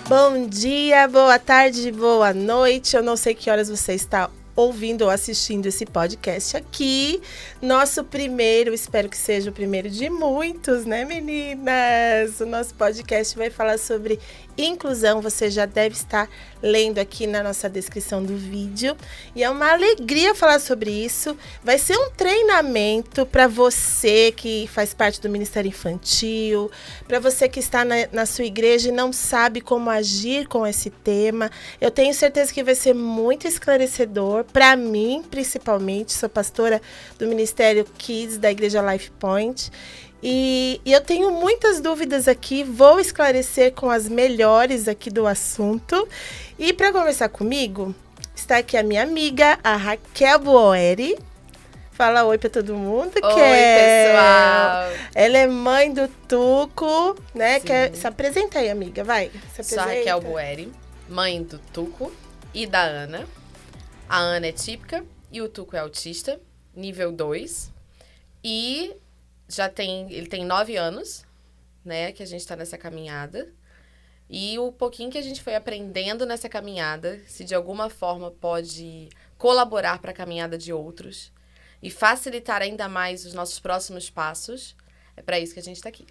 Bom dia, boa tarde, boa noite. Eu não sei que horas você está ouvindo ou assistindo esse podcast aqui. Nosso primeiro, espero que seja o primeiro de muitos, né, meninas? O nosso podcast vai falar sobre inclusão. Você já deve estar lendo aqui na nossa descrição do vídeo. E é uma alegria falar sobre isso. Vai ser um treinamento para você que faz parte do Ministério Infantil, para você que está na sua igreja e não sabe como agir com esse tema. Eu tenho certeza que vai ser muito esclarecedor. Para mim, principalmente, sou pastora do Ministério Kids da Igreja Lifepoint. E eu tenho muitas dúvidas aqui, vou esclarecer com as melhores aqui do assunto. E para conversar comigo, está aqui a minha amiga, a Raquel Buoery. Fala oi para todo mundo. Oi, pessoal. Ela é mãe do Tuco, né? Se apresenta aí, amiga, vai. Se apresenta. Sou a Raquel Buoery, mãe do Tuco e da Ana. A Ana é típica e o Tuco é autista, nível 2. E ele tem 9 anos, né, que a gente tá nessa caminhada. E o pouquinho que a gente foi aprendendo nessa caminhada, se de alguma forma pode colaborar para a caminhada de outros e facilitar ainda mais os nossos próximos passos, é para isso que a gente tá aqui.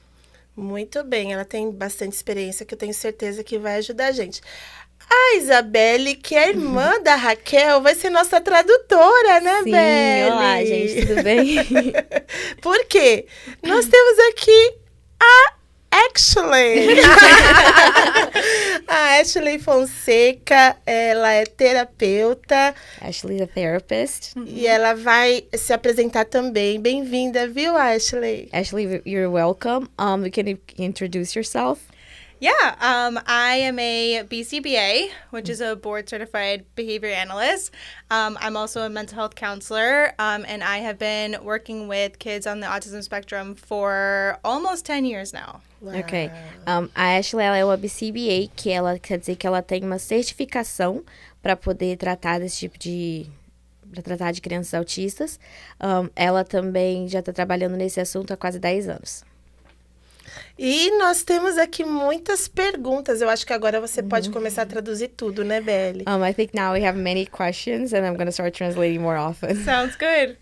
Muito bem, ela tem bastante experiência que eu tenho certeza que vai ajudar a gente. A Isabelle, que é irmã da Raquel, vai ser nossa tradutora, né, Sim, Belle? olá, gente, tudo bem? Por quê? Nós temos aqui a Ashley. A Ashley Fonseca, ela é terapeuta. Ashley, the therapist. E ela vai se apresentar também. Bem-vinda, viu, Ashley? Ashley, you're welcome. Can you introduce yourself? Yeah, I am a BCBA, which is a board-certified behavior analyst. I'm also a mental health counselor, and I have been working with kids on the autism spectrum for almost 10 years now. Wow. Ok. A Ashley, ela é uma BCBA, que ela quer dizer que ela tem uma certificação para poder tratar desse tipo para tratar de crianças autistas. Ela também já está trabalhando nesse assunto há quase 10 anos. E nós temos aqui muitas perguntas. Eu acho que agora você pode começar a traduzir tudo, né, Belle? I think now we have many questions and I'm going to start translating more often. Sounds good.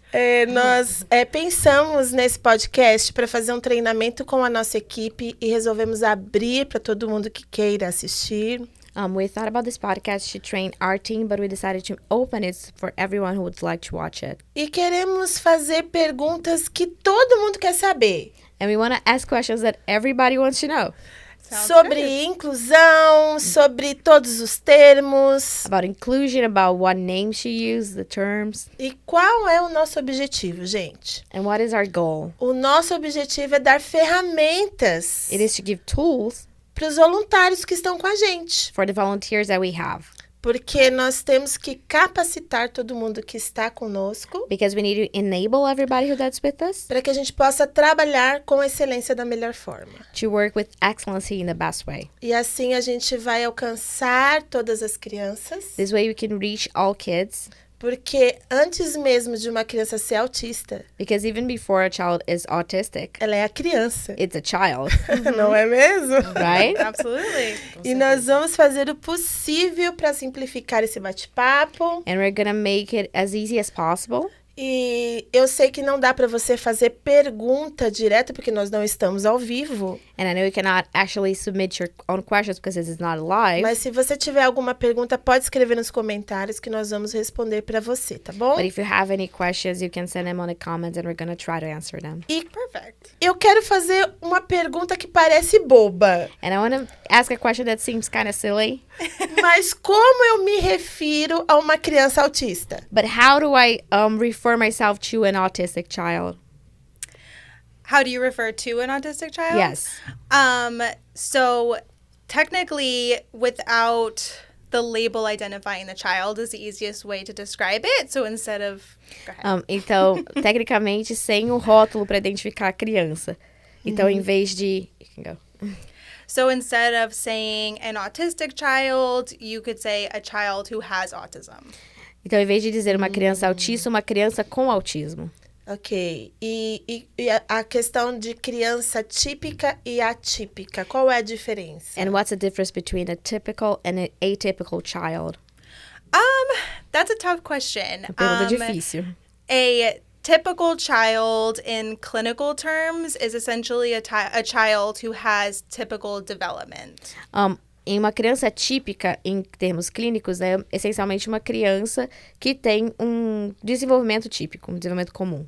Nós pensamos nesse podcast para fazer um treinamento com a nossa equipe e resolvemos abrir para todo mundo que queira assistir. We thought about this podcast to train our team, but we decided to open it for everyone who would like to watch it. E queremos fazer perguntas que todo mundo quer saber. And we want to ask questions that everybody wants to know. Sobre inclusão, sobre todos os termos. About inclusion, about what names she used, the terms. E qual é o nosso objetivo, gente? And what is our goal? O nosso objetivo é dar ferramentas It is to give tools para os voluntários que estão com a gente. for the volunteers that we have. Porque nós temos que capacitar todo mundo que está conosco Because we need to enable everybody who does with us para que a gente possa trabalhar com excelência da melhor forma. to work with excellency in the best way. E assim a gente vai alcançar todas as crianças, This way we can reach all kids. porque antes mesmo de uma criança ser autista, Because even before a child is autistic, ela é a criança, it's a child, não é mesmo? right? Absolutely. E nós vamos fazer o possível para simplificar esse bate-papo. And we're gonna make it as easy as possible. E eu sei que não dá para você fazer pergunta direta, porque nós não estamos ao vivo. And I know you cannot actually submit your own questions because this is not live. Mas se você tiver alguma pergunta, pode escrever nos comentários que nós vamos responder para você, tá bom? But if you have any questions, you can send them on the comments and we're gonna try to answer them. E Perfect. eu quero fazer uma pergunta que parece boba. And I want to ask a question that seems kind of silly. Mas como eu me refiro a uma criança autista? But how do I refer myself to an autistic child? How do you refer to an autistic child? Yes. So technically, without the label identifying the child is the easiest way to describe it. So instead of... Go ahead. Então, tecnicamente, sem o rótulo para identificar a criança. Então, em vez de... You can go. So instead of saying an autistic child, you could say a child who has autism. Então, em vez de dizer uma criança autista, uma criança com autismo. Ok. E a questão de criança típica e atípica, qual é a diferença? And what's the difference between a typical and an atypical child? That's a tough question. Pergunta difícil. A typical child in clinical terms is essentially a child who has typical development. Em uma criança típica, em termos clínicos, é essencialmente uma criança que tem um desenvolvimento típico, um desenvolvimento comum.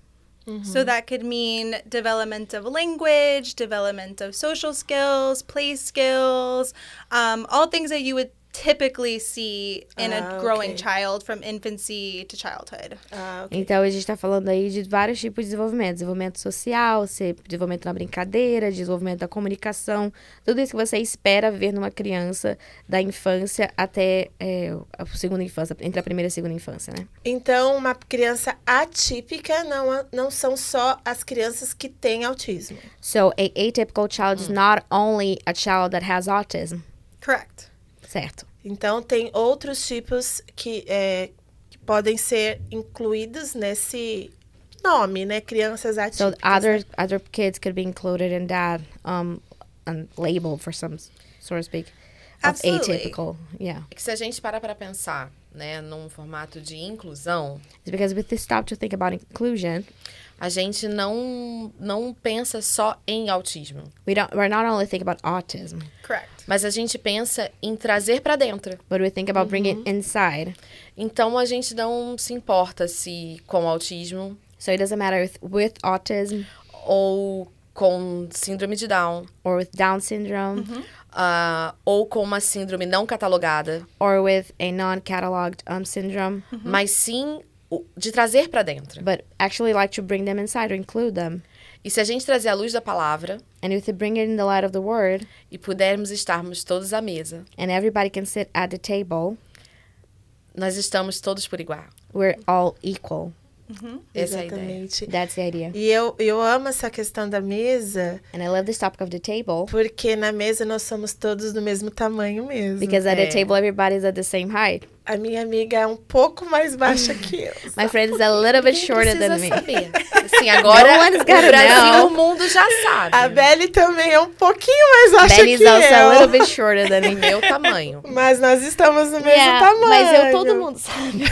So that could mean development of language, development of social skills, play skills, all things that you would typically see in a growing okay. child from infancy to childhood. Ok. Então, a gente está falando aí de vários tipos de desenvolvimento. Desenvolvimento social, desenvolvento na brincadeira, desenvolvimento da comunicação. Tudo isso que você espera ver numa criança da infância até a segunda infância, entre a primeira e a segunda infância, né? Então, uma criança atípica não são só as crianças que têm autismo. So, a atypical child is not only a child that has autism. Correct. Certo. Então, tem outros tipos que podem ser incluídos nesse nome, né? Crianças So, atípicas. other kids could be included in that label for some, so to speak, of Absolutely. atypical. Yeah. É que se a gente para pensar, né, num formato de inclusão, It's because if we stop to think about inclusion, a gente não pensa só em autismo, we're not only thinking about autism, Correct. mas a gente pensa em trazer para dentro. but we think about bringing it inside. Então, a gente não se importa se com autismo So it doesn't matter with autism ou com síndrome de Down, or with Down syndrome ou com uma síndrome não catalogada, or with a non-cataloged syndrome, mas sim de trazer para dentro. but actually like to bring them inside or include them. E se a gente trazer a luz da palavra And if we bring it in the light of the word, e pudermos estarmos todos à mesa, and everybody can sit at the table, nós estamos todos por igual. we're all equal. Essa é a ideia. Exatamente. That's the idea. E eu amo essa questão da mesa, And I love this topic of the table porque na mesa nós somos todos do mesmo tamanho mesmo. because at the É. table everybody's at the same height. A minha amiga é um pouco mais baixa que eu. My friend is a little bit shorter than me. Saber. Assim, agora No one's o gotta Brasil, know. o mundo já sabe. A Belly também é um pouquinho mais baixa Benny's que also a little eu. bit shorter than me. Meu tamanho. Mas nós estamos no mesmo Yeah, tamanho. mas todo mundo sabe.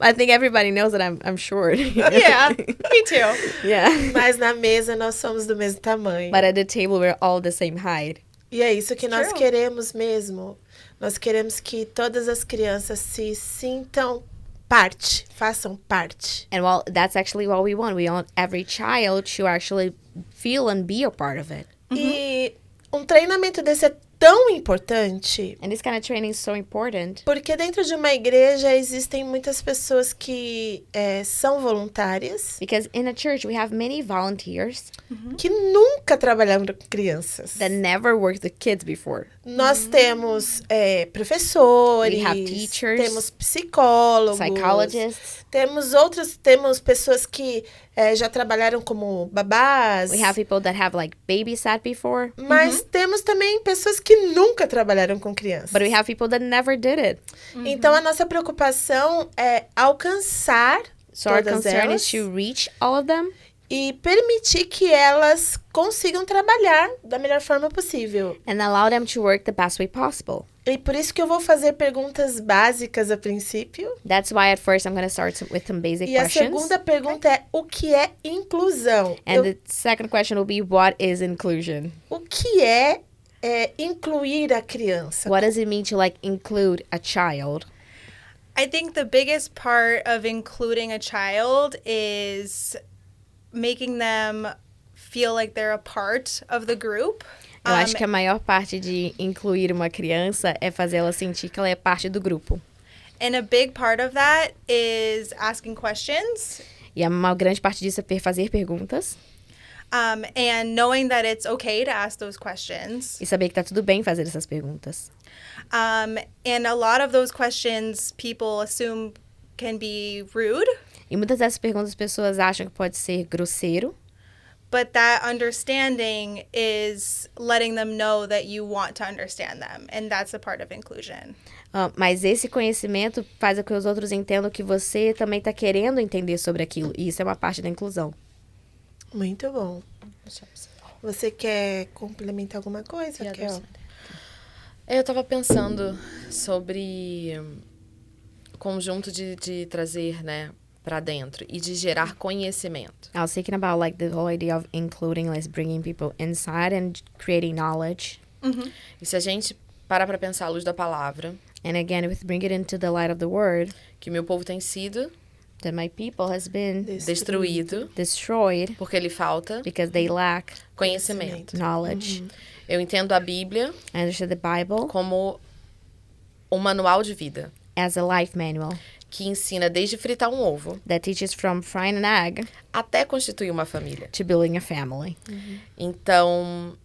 I think everybody knows that I'm short. Yeah, me too. Yeah. Mas na mesa nós somos do mesmo tamanho. But at the table we're all the same height. E é isso que nós True. queremos mesmo. Nós queremos que todas as crianças se sintam parte, façam parte. And well, that's actually what we want. We want every child to actually feel and be a part of it. E um treinamento desse é tão importante, And this kind of training is so important porque dentro de uma igreja existem muitas pessoas que são voluntárias, because in a church we have many volunteers que nunca trabalharam com crianças. that never worked with kids before. Nós temos professores, We have teachers, temos psicólogos, Psychologists. temos pessoas que já trabalharam como babás, We have people that have like babysat before, mas temos também pessoas que nunca trabalharam com crianças. but we have people that never did it. Então, a nossa preocupação é alcançar So our todas concern elas is to reach all of them e permitir que elas consigam trabalhar da melhor forma possível. and allow them to work the best way possible. E por isso que eu vou fazer perguntas básicas a princípio. That's why at first I'm going to start with some basic E a questions. segunda pergunta é: o que é inclusão? And the second question will be, what is inclusion? O que é incluir a criança? What does it mean to like include a child? I think the biggest part of including a child is making them feel like they're a part of the group. Eu acho que a maior parte de incluir uma criança é fazê-la sentir que ela é parte do grupo. And a big part of that is asking questions E uma grande parte disso é fazer perguntas and knowing that it's okay to ask those questions. e saber que tá tudo bem fazer essas perguntas. And a lot of those questions people assume can be rude, E muitas dessas perguntas as pessoas acham que pode ser grosseiro, but that understanding is letting them know that you want to understand them. And that's a part of inclusion. Mas esse conhecimento faz com que os outros entendam que você também está querendo entender sobre aquilo. E isso é uma parte da inclusão. Muito bom. Você quer complementar alguma coisa, Raquel? Eu estava pensando sobre o conjunto de trazer, né, para dentro e de gerar conhecimento. I was thinking about like the whole idea of including, like bringing people inside and creating knowledge. E se a gente parar para pensar à luz da palavra, And again, if we bring it into the light of the word, que meu povo tem sido that my people has been destruído destroyed porque lhe falta because they lack conhecimento. knowledge. Eu entendo a Bíblia I understand the Bible como um manual de vida as a life manual que ensina desde fritar um ovo that teaches from frying an egg até constituir uma família. to building a family. Então,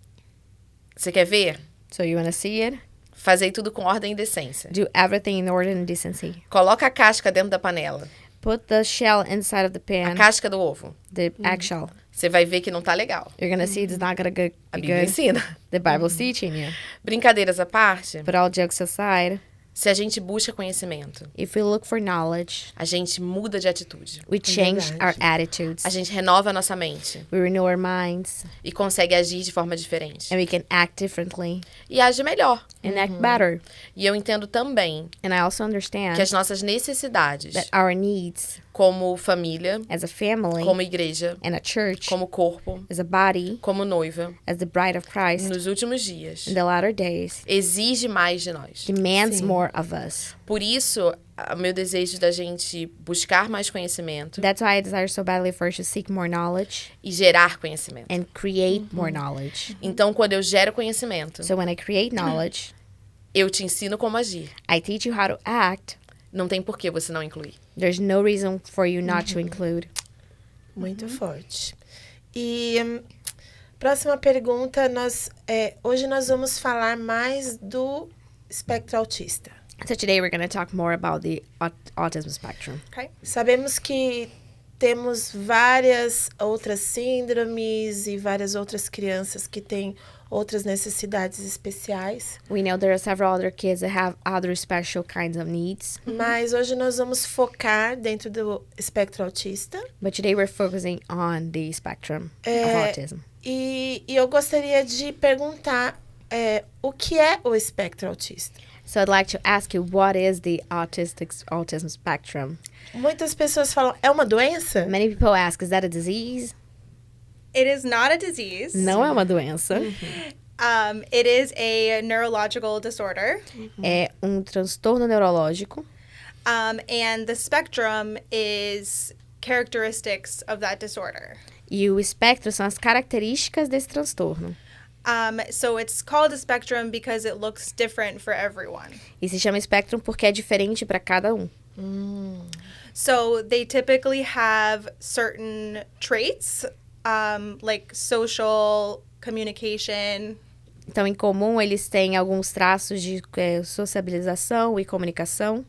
você quer ver? So you want to see it? Fazei tudo com ordem e decência. Do everything in order and decency. Coloca a casca dentro da panela. Put the shell inside of the A pan, casca do ovo. the egg shell. Você vai ver que não tá legal. You're going to see it's not going to A be Bíblia good. ensina. The Bible's teaching you. Brincadeiras à parte, But all jokes aside, se a gente busca conhecimento, if we look for knowledge, a gente muda de atitude. we change verdade. our attitudes. A gente renova a nossa mente We renew our minds, e consegue agir de forma diferente. and we can act differently E age melhor. and act better. E eu entendo também And I also understand que as nossas necessidades, that our needs como família, as a family como igreja, and a church, como corpo, as a body, como noiva, as the bride of Christ, nos últimos dias, in the latter days, exige mais de nós. demands more of us. Por isso, o meu desejo da gente buscar mais conhecimento That's why I desire so badly for us to seek more knowledge e gerar conhecimento. and create more knowledge. Então, quando eu gero conhecimento, So when I create knowledge, eu te ensino como agir. I teach you how to act. Não tem por que você não incluir. There's no reason for you not to include. Muito forte. E próxima pergunta, hoje nós vamos falar mais do espectro autista. So today we're going to talk more about the autism spectrum. Okay. Sabemos que temos várias outras síndromes e várias outras crianças que têm outras necessidades especiais. We know there are several other kids that have other special kinds of needs, Mas hoje nós vamos focar dentro do espectro autista. but today we're focusing on the spectrum of autism. E eu gostaria de perguntar o que é o espectro autista? So I'd like to ask you, what is the autism spectrum? Muitas pessoas falam, é uma doença? Many people ask, is that a disease? It is not a disease. Não é uma doença. It is a neurological disorder. É transtorno neurológico. And the spectrum is characteristics of that disorder. E o espectro são as características desse transtorno. So it's called a spectrum because it looks different for everyone. E se chama espectro porque é diferente para cada um. So they typically have certain traits, like social communication. Então, em comum, eles têm alguns traços de sociabilização e comunicação.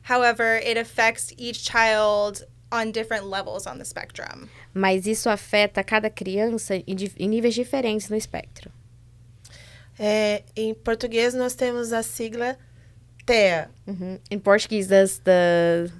However, it affects each child on different levels on the spectrum. Mas isso afeta cada criança em níveis diferentes no espectro. Em português, nós temos a sigla TEA. In Portuguese, the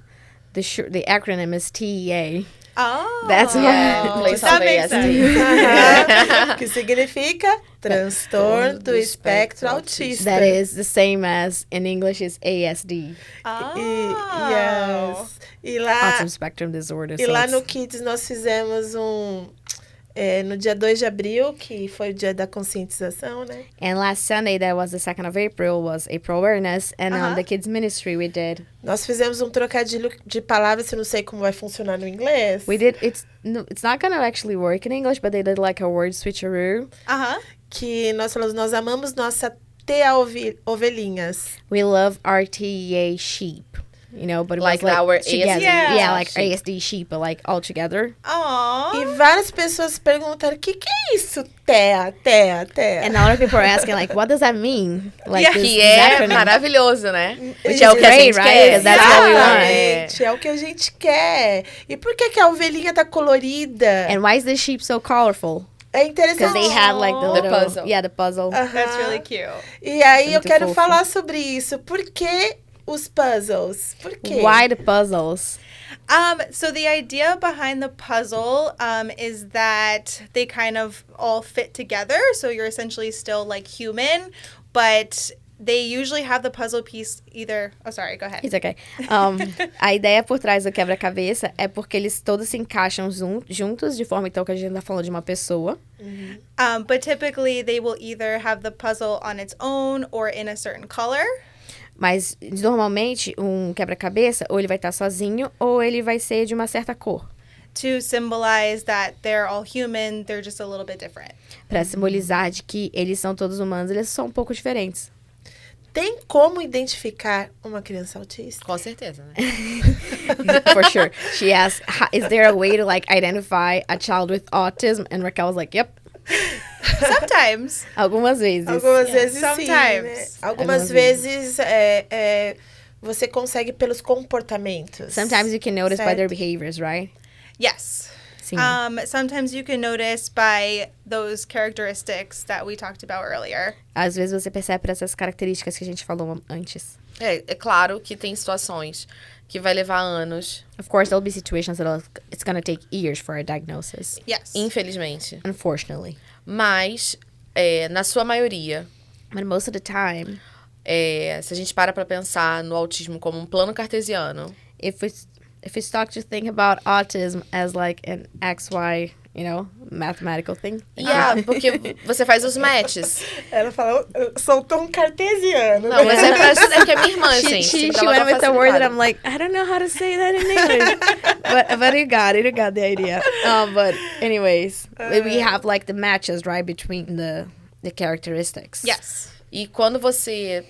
acronym is TEA. Oh, That's Yeah, place that of makes ASD. sense. Que significa transtorno do espectro autista. That is the same as in English is ASD, Oh. E lá, Autism Spectrum Disorder. e So lá it's- no Kids nós fizemos no dia 2 de abril, que foi o dia da conscientização, né? And last Sunday, that was the 2nd of April, was April Awareness. And Uh-huh. the kids ministry we did. Nós fizemos um trocadilho de palavras, eu não sei como vai funcionar no inglês. It's not going to actually work in English, but they did like a word switcheroo. Uh-huh. Que nós falamos, nós amamos nossa TEA ovelhinhas. We love our TEA sheep, you know, but it Like was like our together. ASD Yeah, like sheep. ASD sheep, but like all together. Aww. E várias pessoas perguntaram, o que é isso? TEA. And a lot of people are asking, like, what does that mean? Like, Yeah. this Que é acronym. maravilhoso, né? Which é o que a great, gente right? quer. Because that's what we want. Exatamente, é o que a gente quer. E por que a ovelhinha tá colorida? And why is this sheep so colorful? É interessante. Because they had like the The little puzzle. Yeah, the puzzle. That's really cute. E aí eu Muito quero fofo. falar sobre isso. Por que os puzzles? Por quê? Why the puzzles? So the idea behind the puzzle is that they kind of all fit together. So you're essentially still like human, but they usually have the puzzle piece either. Oh, sorry. Go ahead. It's okay. A ideia por trás do quebra-cabeça é porque eles todos se encaixam juntos, de forma então que a gente tá falando de uma pessoa. But typically they will either have the puzzle on its own or in a certain color. Mas, normalmente, um quebra-cabeça, ou ele vai estar sozinho, ou ele vai ser de uma certa cor. To symbolize that they're all human, they're just a little bit different. Pra simbolizar de que eles são todos humanos, eles são um pouco diferentes. Tem como identificar uma criança autista? Com certeza, né? For sure. She asked, is there a way to, like, identify a child with autism? And Raquel was like, yep. Sometimes. Algumas vezes. Algumas vezes sim, Sometimes. né? Algumas vezes você consegue pelos comportamentos. Sometimes you can notice by their Certo. behaviors, right? Yes. Sim. Sometimes you can notice by those characteristics that we talked about earlier. Às vezes você percebe por essas características que a gente falou antes. É claro que tem situações que vai levar anos, Of course, there'll be situations that it's gonna take years for a diagnosis. Yes. infelizmente. Unfortunately. Mas, na sua maioria, But most of the time, se a gente para pra pensar no autismo como um plano cartesiano, if we start to think about autism as like an XY, mathematical thing. porque você faz os matches. Ela falou, soltou um cartesiano. Não, mas é que é minha irmã, She gente. pra ela went tá with a word that facilitada. I'm like, I don't know how to say that in English. but you got the idea. But anyways, we have like the matches, right, between the characteristics. Yes. E quando você,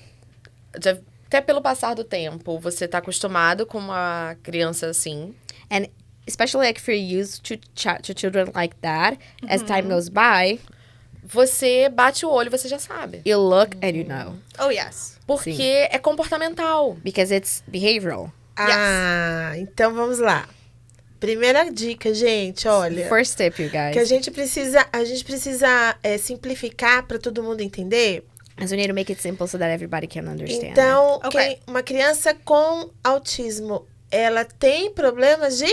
até pelo passar do tempo, você tá acostumado com uma criança assim, And especially like if you're used to children like that, as time goes by, você bate o olho, você já sabe. you look and you know. Oh, yes. Porque Sim. é comportamental. Because it's behavioral. Ah, então vamos lá. Primeira dica, gente, olha. First tip, you guys. Que a gente precisa simplificar para todo mundo entender. As we need to make it simple so that everybody can understand. Então, Ok. uma criança com autismo, ela tem problemas de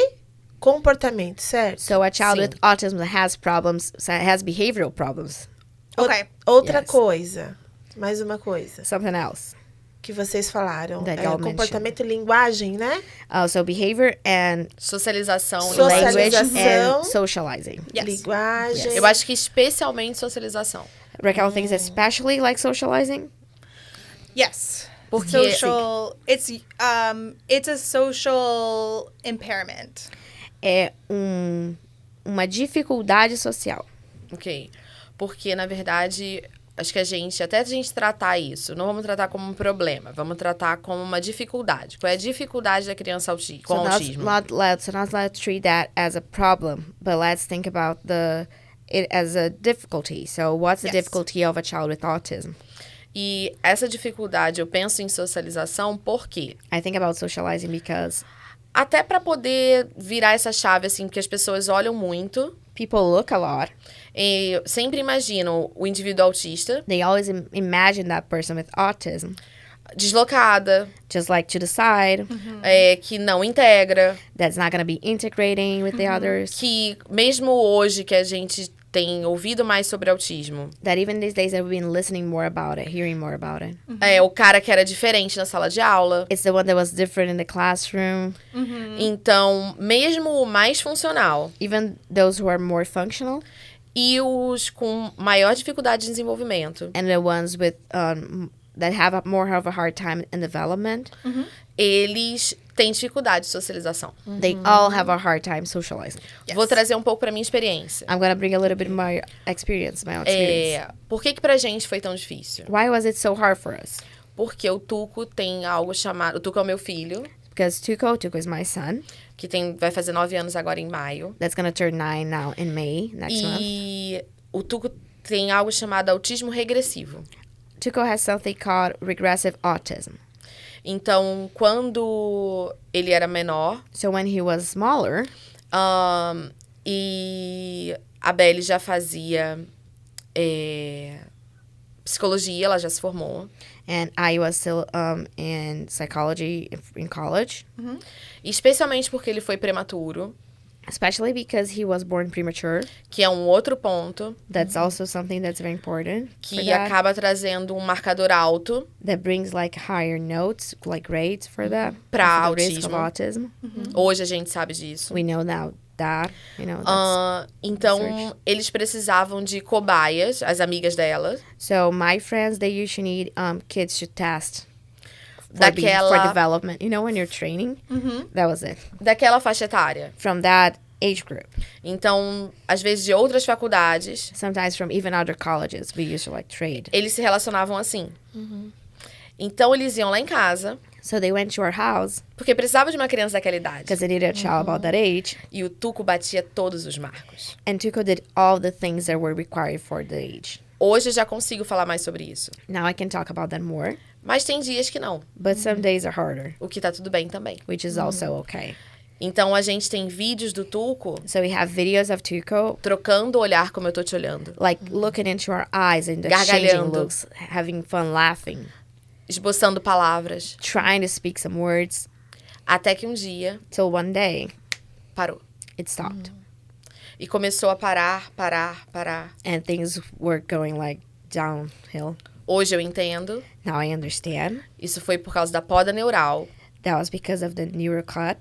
comportamento, certo? So a child Sim. with autism has problems, has behavioral problems. Okay. Outra Yes. coisa, mais uma coisa Something else. que vocês falaram. That É y'all comportamento e linguagem, né? So behavior and Socialização. language Socialização. and socializing. Yes. Linguagem. Yes. Eu acho que especialmente socialização. Raquel thinks especially like socializing. Yes. Porque- Social. It's a social impairment. É uma dificuldade social. Ok. Porque, na verdade, acho que até a gente tratar isso, não vamos tratar como um problema, vamos tratar como uma dificuldade. Qual é a dificuldade da criança com So autismo? let's treat that as a problem, but let's think about it as a difficulty. So what's the Yes. difficulty of a child with autism? E essa dificuldade, eu penso em socialização, por quê? I think about socializing because Até para poder virar essa chave, assim, que as pessoas olham muito people look a lot. e sempre imaginam o indivíduo autista, They always imagine that person with autism deslocada, just like to the side, que não integra, that's not going to be integrating with the others. que mesmo hoje que a gente tem ouvido mais sobre autismo, That even these days that we've been listening more about it, hearing more about it. o cara que era diferente na sala de aula. It's the one that was different in the classroom. Então, mesmo o mais funcional Even those who are more functional e os com maior dificuldade de desenvolvimento, and the ones with that have more of a hard time in development, eles têm dificuldade de socialização. they all have a hard time socializing. Vou trazer um pouco pra minha experiência. I'm gonna bring a little bit of my own experience. Por que pra gente foi tão difícil? Why was it so hard for us? Porque o Tuco tem algo chamado... O Tuco é o meu filho, Because Tuco is my son. que vai fazer 9 anos agora em maio. That's gonna turn 9 now in May next month. E o Tuco tem algo chamado autismo regressivo. Tuco has something called regressive autism. Então, quando ele era menor, So when he was smaller, e A Belly já fazia psicologia, ela já se formou. And I was still in psychology in college. Especialmente porque ele foi prematuro, Especially because he was born premature. que é um outro ponto That's also something that's very important. for que that. acaba trazendo um marcador alto That brings like higher notes, like grades for that. Pra for the risk of autismo. autism. Hoje a gente sabe disso. We know now that, that's Então, research. eles precisavam de cobaias, as amigas dela, So my friends, they usually need kids to test for daquela, development. You know, when you're training, that was it. daquela faixa etária. From that age group, Então, às vezes de outras faculdades, sometimes from even other colleges, we used to like trade. eles se relacionavam assim. Então, eles iam lá em casa, So they went to our house porque precisava de uma criança daquela idade. because they needed a child about that age, E o Tuco batia todos os marcos. and Tuco did all the things that were required for the age. Hoje eu já consigo falar mais sobre isso. Now I can talk about that more, Mas tem dias que não, but some days are harder, o que tá tudo bem também. which is also okay. Então, a gente tem vídeos do Tuco So we have videos of Tuco trocando o olhar como eu tô te olhando. like looking into our eyes and exchanging Gargalhando. looks, having fun, laughing, Esboçando palavras. trying to speak some words, Até que um dia till one day parou. it stopped. E começou a parar. And things were going like downhill. Hoje eu entendo. Now I understand. Isso foi por causa da poda neural, That was because of the neurocut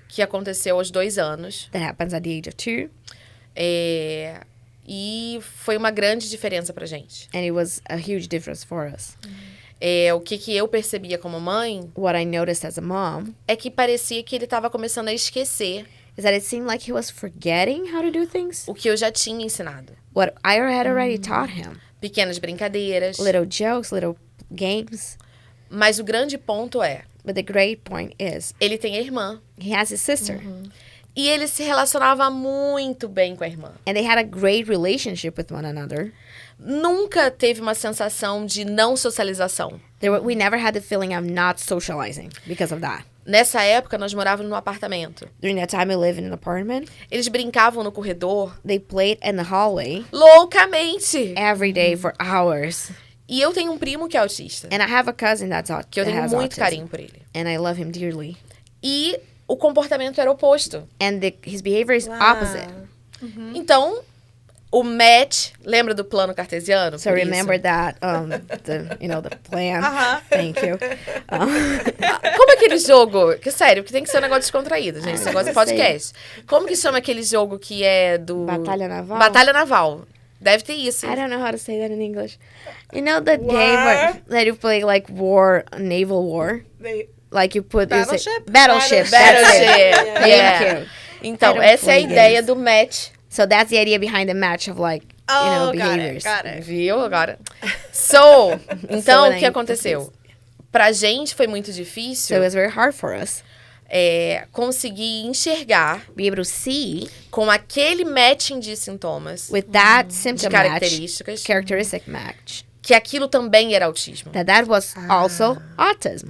que aconteceu aos 2 anos. that happens at the age of 2. E foi uma grande diferença pra gente. And it was a huge difference for us. O que eu percebia como mãe What I noticed as a mom é que parecia que ele estava começando a esquecer is that it seemed like he was forgetting how to do things. o que eu já tinha ensinado. What I had already taught him. Pequenas brincadeiras. Little jokes, little games. Mas o grande ponto é, But the great point is, ele tem a irmã. he has his sister. E ele se relacionava muito bem com a irmã. And they had a great relationship with one another. Nunca teve uma sensação de não socialização. We never had the feeling of not socializing because of that. Nessa época, nós morávamos num apartamento. During that time we lived in an apartment. Eles brincavam no corredor They played in the hallway loucamente. every day for hours. E eu tenho um primo que é autista, And I have a cousin que eu tenho has muito autism. carinho por ele. And I love him dearly. E o comportamento era oposto. And his behavior is opposite. Então, o match, lembra do plano cartesiano? So Por remember isso. that, the plan. Thank you. Como é aquele jogo? Que sério, que tem que ser um negócio descontraído, gente. Esse negócio de podcast. Como que chama aquele jogo que é do... Batalha Naval? Batalha Naval. Deve ter isso. I don't know how to say that in English. You know the game that you play like war, naval war? Like you put... you say- Battleship? Battleship. That's it. Battleship. Yeah. Thank you. Então, I don't essa é a play ideia games. do match. So that's the idea behind the match of like, behaviors. Got it. Viu agora? So, então, So o que then, aconteceu? Pra gente foi muito So difícil it was very hard for us. conseguir enxergar Be able to see com aquele matching de sintomas, with that de symptom match, características, characteristic match, que aquilo também era autismo. that was also autism.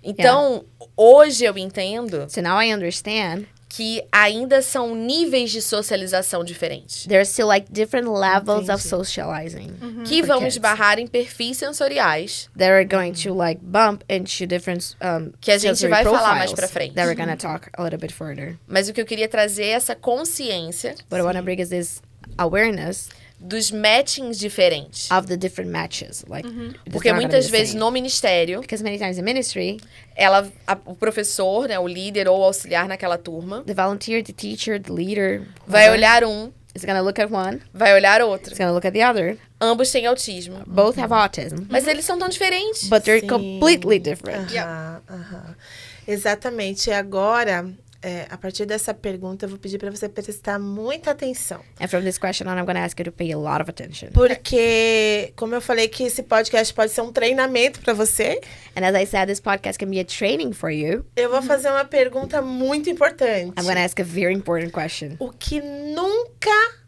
Então, hoje eu entendo So now I understand que ainda são níveis de socialização diferentes. there's still like different levels of socializing Que for vão kids esbarrar em perfis sensoriais that are going to like bump into different que a gente sensory vai falar mais profiles pra frente. that we're going to talk a little bit further. Mas o que eu queria trazer é essa consciência What I want to bring is this awareness dos matchings diferentes. of the different matches, like it's Porque not gonna muitas be the vezes same. no ministério, Because many times in ministry, o professor, né, o líder ou o auxiliar naquela turma, the volunteer, the teacher, the leader, vai whoever, olhar um, is going to look at one, vai olhar outro. is going to look at the other. Ambos têm autismo. Both have autism, Mas eles são tão diferentes. but they're Sim. completely different. Aham. Exatamente. E agora, a partir dessa pergunta, eu vou pedir para você prestar muita atenção. And from this question on, I'm going to ask you to pay a lot of attention. Porque, como eu falei, que esse podcast pode ser um treinamento para você, And as I said, this podcast can be a training for you. eu vou fazer uma pergunta muito importante. I'm going to ask a very important question. O que nunca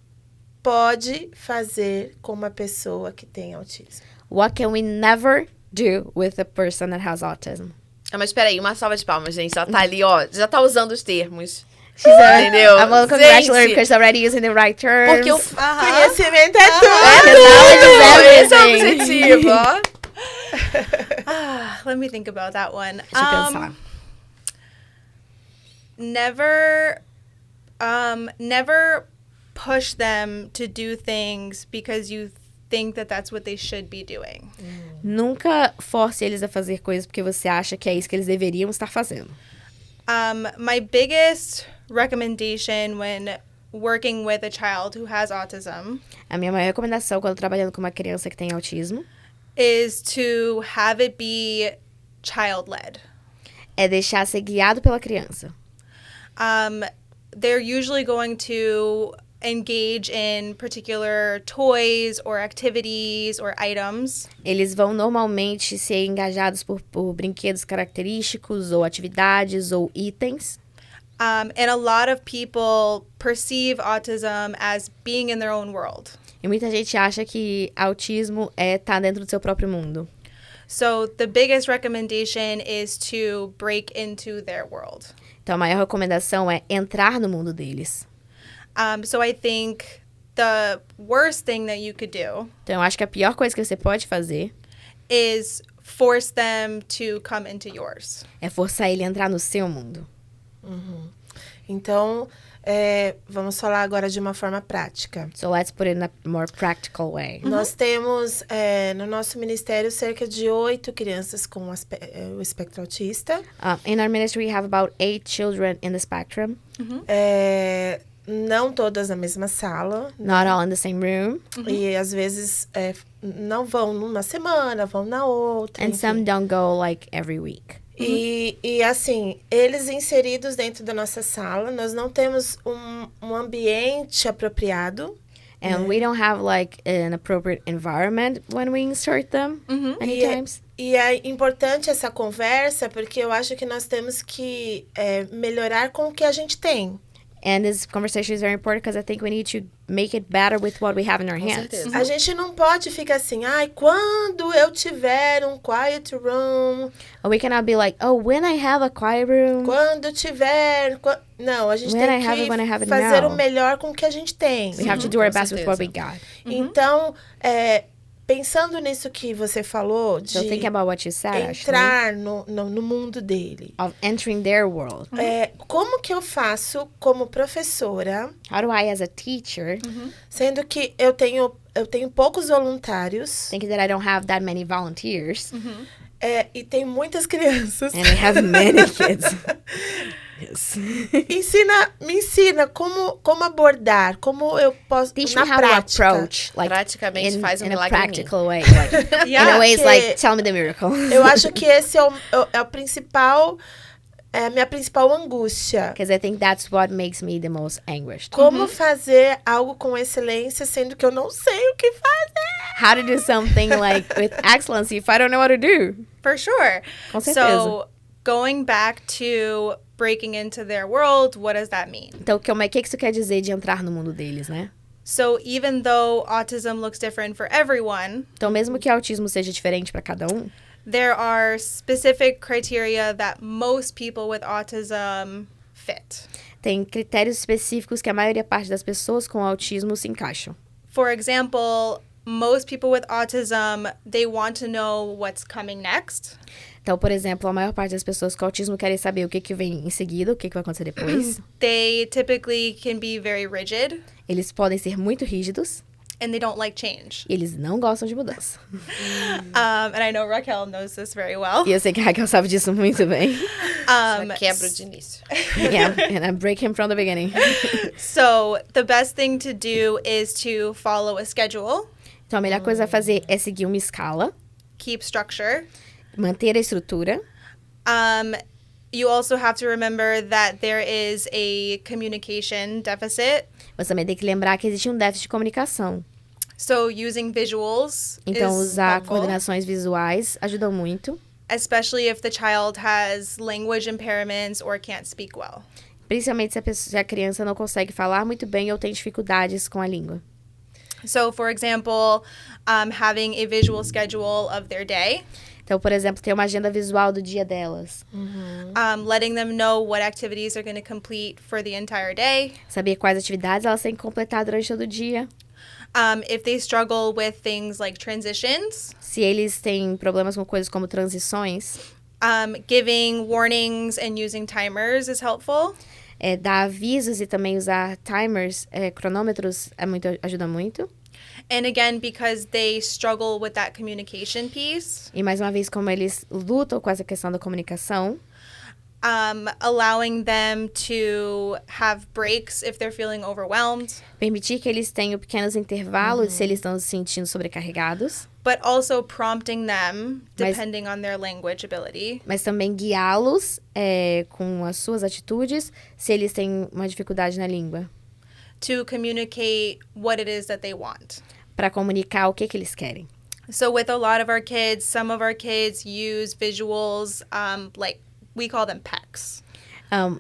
pode fazer com uma pessoa que tem autismo? What can we never do with a person that has autism? Mas espera aí, uma salva de palmas, gente. Já tá ali, ó. Já tá usando os termos. Entendeu? I'm gonna congratulate her because she's already using the right terms. Porque o Conhecimento é tudo. esse é o objetivo, ó. Let me think about that one. Deixa eu pensar. Never push them to do things because you think that that's what they should be doing. Nunca force eles a fazer coisas porque você acha que é isso que eles deveriam estar fazendo. My biggest recommendation when working with a child who has autism A minha maior recomendação quando trabalhando com uma criança que tem autismo is to have it be child-led. é deixar ser guiado pela criança. They're usually going to engage in particular toys or activities or items. Eles vão normalmente ser engajados por brinquedos característicos ou atividades ou itens. And a lot of people perceive autism as being in their own world. E muita gente acha que autismo é estar dentro do seu próprio mundo. So the biggest recommendation is to break into their world. Então, a maior recomendação é entrar no mundo deles. So I think the worst thing that you could do Então, eu acho que a pior coisa que você pode fazer is force them to come into yours. é forçar ele a entrar no seu mundo. Então, vamos falar agora de uma forma prática. So, let's put it in a more practical way. Nós temos no nosso ministério cerca de 8 crianças com o espectro autista. In our ministry, we have about 8 children in the spectrum. Não todas na mesma sala. Not all in the same room. E às vezes não vão numa semana, vão na outra. And enfim. some don't go, like, every week. E assim, eles inseridos dentro da nossa sala, nós não temos um ambiente apropriado. And we don't have, like, an appropriate environment when we insert them many times. E é importante essa conversa, porque eu acho que nós temos que melhorar com o que a gente tem. And this conversation is very important because I think we need to make it better with what we have in our hands. certeza. A gente não pode ficar assim, quando eu tiver um quiet room, Or we cannot be like, oh, when I have a quiet room. quando tiver... Não, a gente When I tem have it, when I have que it fazer now. o melhor com o que a gente tem. We have to do our com best with what we certeza. got. Então, pensando nisso que você falou, de So think about what you said, Ashley, entrar no mundo dele. of entering their world. Como que eu faço como professora, How do I, as a teacher, sendo que eu tenho poucos voluntários thinking that I don't have that many volunteers, e tem muitas crianças. and I have many kids. Yes. Me ensina como abordar, como eu posso Teach na me how prática. to approach, like, Praticamente faz in a milagre em mim. practical way. Like, in a way, it's like, tell me the miracle. Eu acho que esse é o principal, a minha principal angústia. Because I think that's what makes me the most anguished. Como fazer algo com excelência, sendo que eu não sei o que fazer. How to do something like with excellency if I don't know what to do. For sure. Com certeza. So going back to breaking into their world, what does that mean? Então, o que isso quer dizer de entrar no mundo deles, né? So even though autism looks different for everyone, Então, mesmo que o autismo seja diferente para cada um, there are specific criteria that most people with autism fit. tem critérios específicos que a maioria das pessoas com autismo se encaixam. For example, most people with autism, they want to know what's coming next. Então, por exemplo, a maior parte das pessoas com autismo querem saber o que vem em seguida, o que vai acontecer depois. They typically can be very rigid Eles podem ser muito rígidos and they don't like change. e eles não gostam de mudança. And I know Raquel knows this very well. E eu sei que a Raquel sabe disso muito bem. Já quebra de início. Yeah, and I break him from the beginning. So the best thing to do is to follow a schedule, Então, a melhor coisa a fazer é seguir uma escala, keep structure. manter a estrutura. You also have to remember that there is a communication deficit. Você também tem que lembrar que existe um déficit de comunicação. So using visuals Então, is usar helpful, coordenações visuais ajuda muito. especially if the child has language impairments or can't speak well. Principalmente se a criança não consegue falar muito bem ou tem dificuldades com a língua. So, for example, having a visual schedule of their day. Então, Então, por exemplo, ter uma agenda visual do dia delas. Letting them know what activities they're going to complete for the entire day. Saber quais atividades elas têm que completar durante todo o dia. If they struggle with things like transitions. Se eles têm problemas com coisas como transições. Giving warnings and using timers is helpful. Dar avisos e também usar timers, cronômetros, ajuda muito. And again, because they struggle with that communication piece. E mais uma vez, como eles lutam com essa questão da comunicação. Allowing them to have breaks if they're feeling overwhelmed. Permitir que eles tenham pequenos intervalos se eles estão se sentindo sobrecarregados. But also prompting them, depending on their language ability. Mas também guiá-los com as suas atitudes se eles têm uma dificuldade na língua. To communicate what it is that they want. Para comunicar o que eles querem. So with a lot of our kids, some of our kids use visuals, like we call them PECs.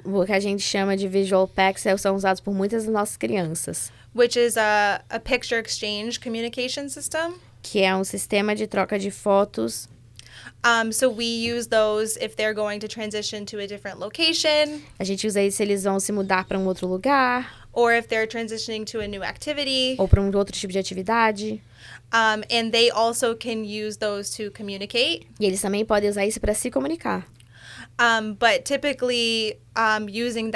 O que a gente chama de visual PECs são usados por muitas das nossas crianças. Which is a picture exchange communication system. Que é um sistema de troca de fotos. So we use those if they're going to transition to a different location. A gente usa isso se eles vão se mudar para um outro lugar. Or if they're transitioning to a new activity. Ou para um outro tipo de atividade. And they also can use those to communicate. E eles também podem usar isso para se comunicar. But typically, using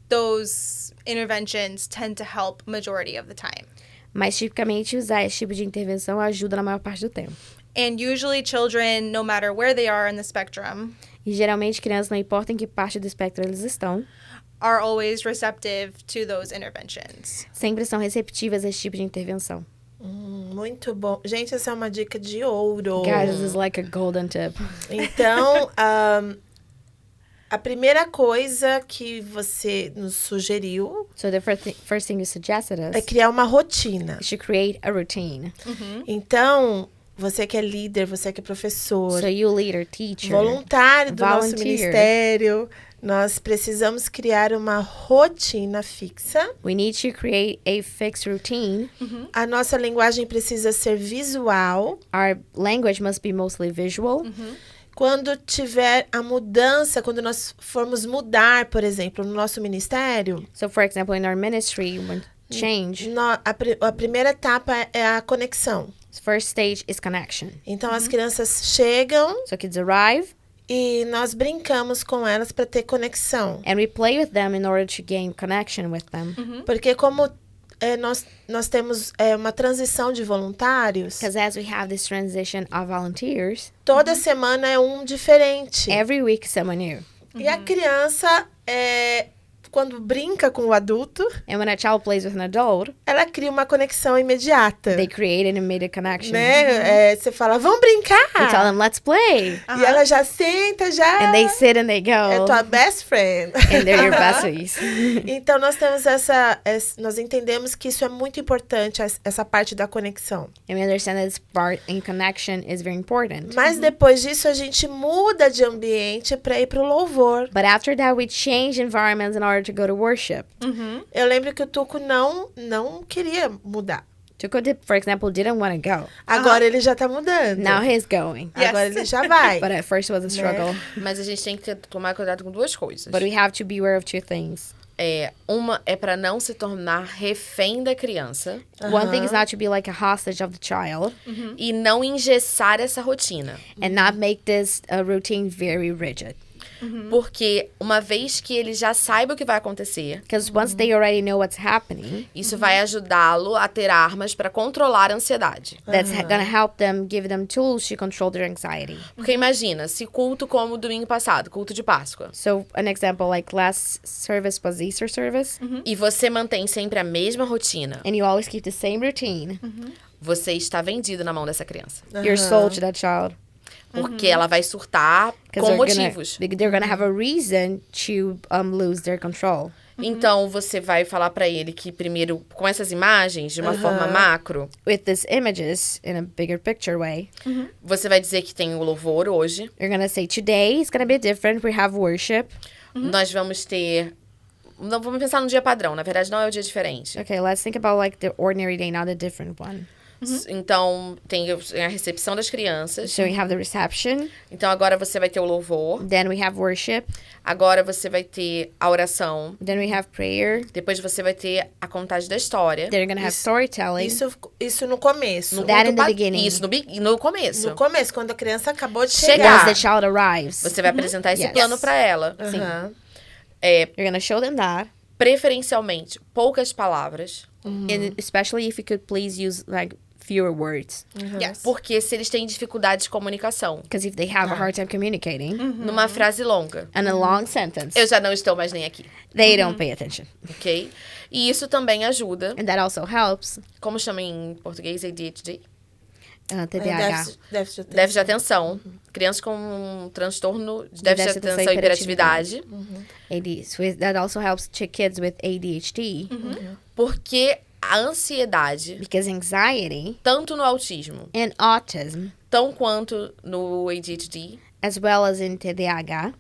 those interventions tend to help majority of the time. Mas tipicamente usar esse tipo de intervenção ajuda na maior parte do tempo. And usually children, no matter where they are in the spectrum, e geralmente crianças, não importa em que parte do espectro eles estão, are always receptive to those interventions. Sempre são receptivas a esse tipo de intervenção. Muito bom. Gente, essa é uma dica de ouro. Guys, this is like a golden tip. Então, a primeira coisa que você nos sugeriu So the first thing you suggested us é criar uma rotina. is to create a routine. Então, você que é líder, você que é professor, So you leader, teacher, voluntário do nosso volunteer. ministério, nós precisamos criar uma rotina fixa. We need to create a fixed routine. A nossa linguagem precisa ser visual. Our language must be mostly visual. Quando tiver a mudança, quando nós formos mudar, por exemplo, no nosso ministério... So, for example, in our ministry, when change, a primeira etapa é a conexão. first stage is connection. Então, as crianças chegam So kids arrive, e nós brincamos com elas para ter conexão. and we play with them in order to gain connection with them. Porque como nós temos uma transição de voluntários, Because as we have this transition of volunteers, toda semana é um diferente. every week someone new. E a criança, quando brinca com o adulto, And when a child plays with an adult, ela cria uma conexão imediata. they create an immediate connection. Né? Você fala, vamos brincar! You tell them, let's play. E ela já senta, já... And they sit and they go. É tua best friend. And they're your besties. Então, nós temos nós entendemos que isso é muito importante, essa parte da conexão. And we understand that this part in connection is very important. Mas depois disso, a gente muda de ambiente para ir para o louvor. But after that, we change environments in order to go to worship. Eu lembro que o Tuco não queria mudar. Tuco, for example, didn't want to go. Agora ele já tá mudando. Now he's going. Agora ele já vai. But at first it was a struggle. Mas a gente tem que tomar cuidado com duas coisas. But we have to be aware of two things. Uma é para não se tornar refém da criança. One thing is not to be like a hostage of the child. E não engessar essa rotina. And not make this routine very rigid. Porque uma vez que ele já saiba o que vai acontecer, Because once they already know what's happening, isso vai ajudá-lo a ter armas para controlar a ansiedade. that's gonna help them, give them tools to control their anxiety. Porque imagina, se culto como o domingo passado, culto de Páscoa, So an example, like last service was Easter service, e você mantém sempre a mesma rotina, and you always keep the same routine, você está vendido na mão dessa criança. you're sold to that child. Porque ela vai surtar com motivos. They're gonna have a reason to lose their control. Então, você vai falar pra ele que primeiro, com essas imagens, de uma forma macro, With these images in a bigger picture way, você vai dizer que tem o louvor hoje. you're gonna say, today is gonna be different. We have worship. Nós vamos ter... Não vamos pensar no dia padrão. Na verdade, não é o dia diferente. Okay, let's think about like the ordinary day, not a different one. Então, tem a recepção das crianças. So we have the reception. Então, agora você vai ter o louvor. Then we have worship. Agora você vai ter a oração. Then we have prayer. Depois você vai ter a contagem da história. Then we're going to have storytelling. Isso no começo. That in the beginning. Isso, no começo. No começo, quando a criança acabou de Chegar. chegar. Once the child arrives. Você vai apresentar esse Yes. plano pra ela. Aham. You're going to show them that. Preferencialmente, poucas palavras. And especially if you could please use like fewer words. Yes. Porque se eles têm dificuldade de comunicação. Because if they have a hard time communicating Numa frase longa. and a long sentence, Eu já não estou mais nem aqui. they don't pay attention. Ok? E isso também ajuda. And that also helps. Como chama em português? ADHD? TDAH. Déficit Déficit de atenção. Crianças com um transtorno de déficit de atenção e hiperatividade. So that also helps kids with ADHD. Porque a ansiedade, Because anxiety tanto no autismo, and autism, tão quanto no ADHD, as well as in TDAH,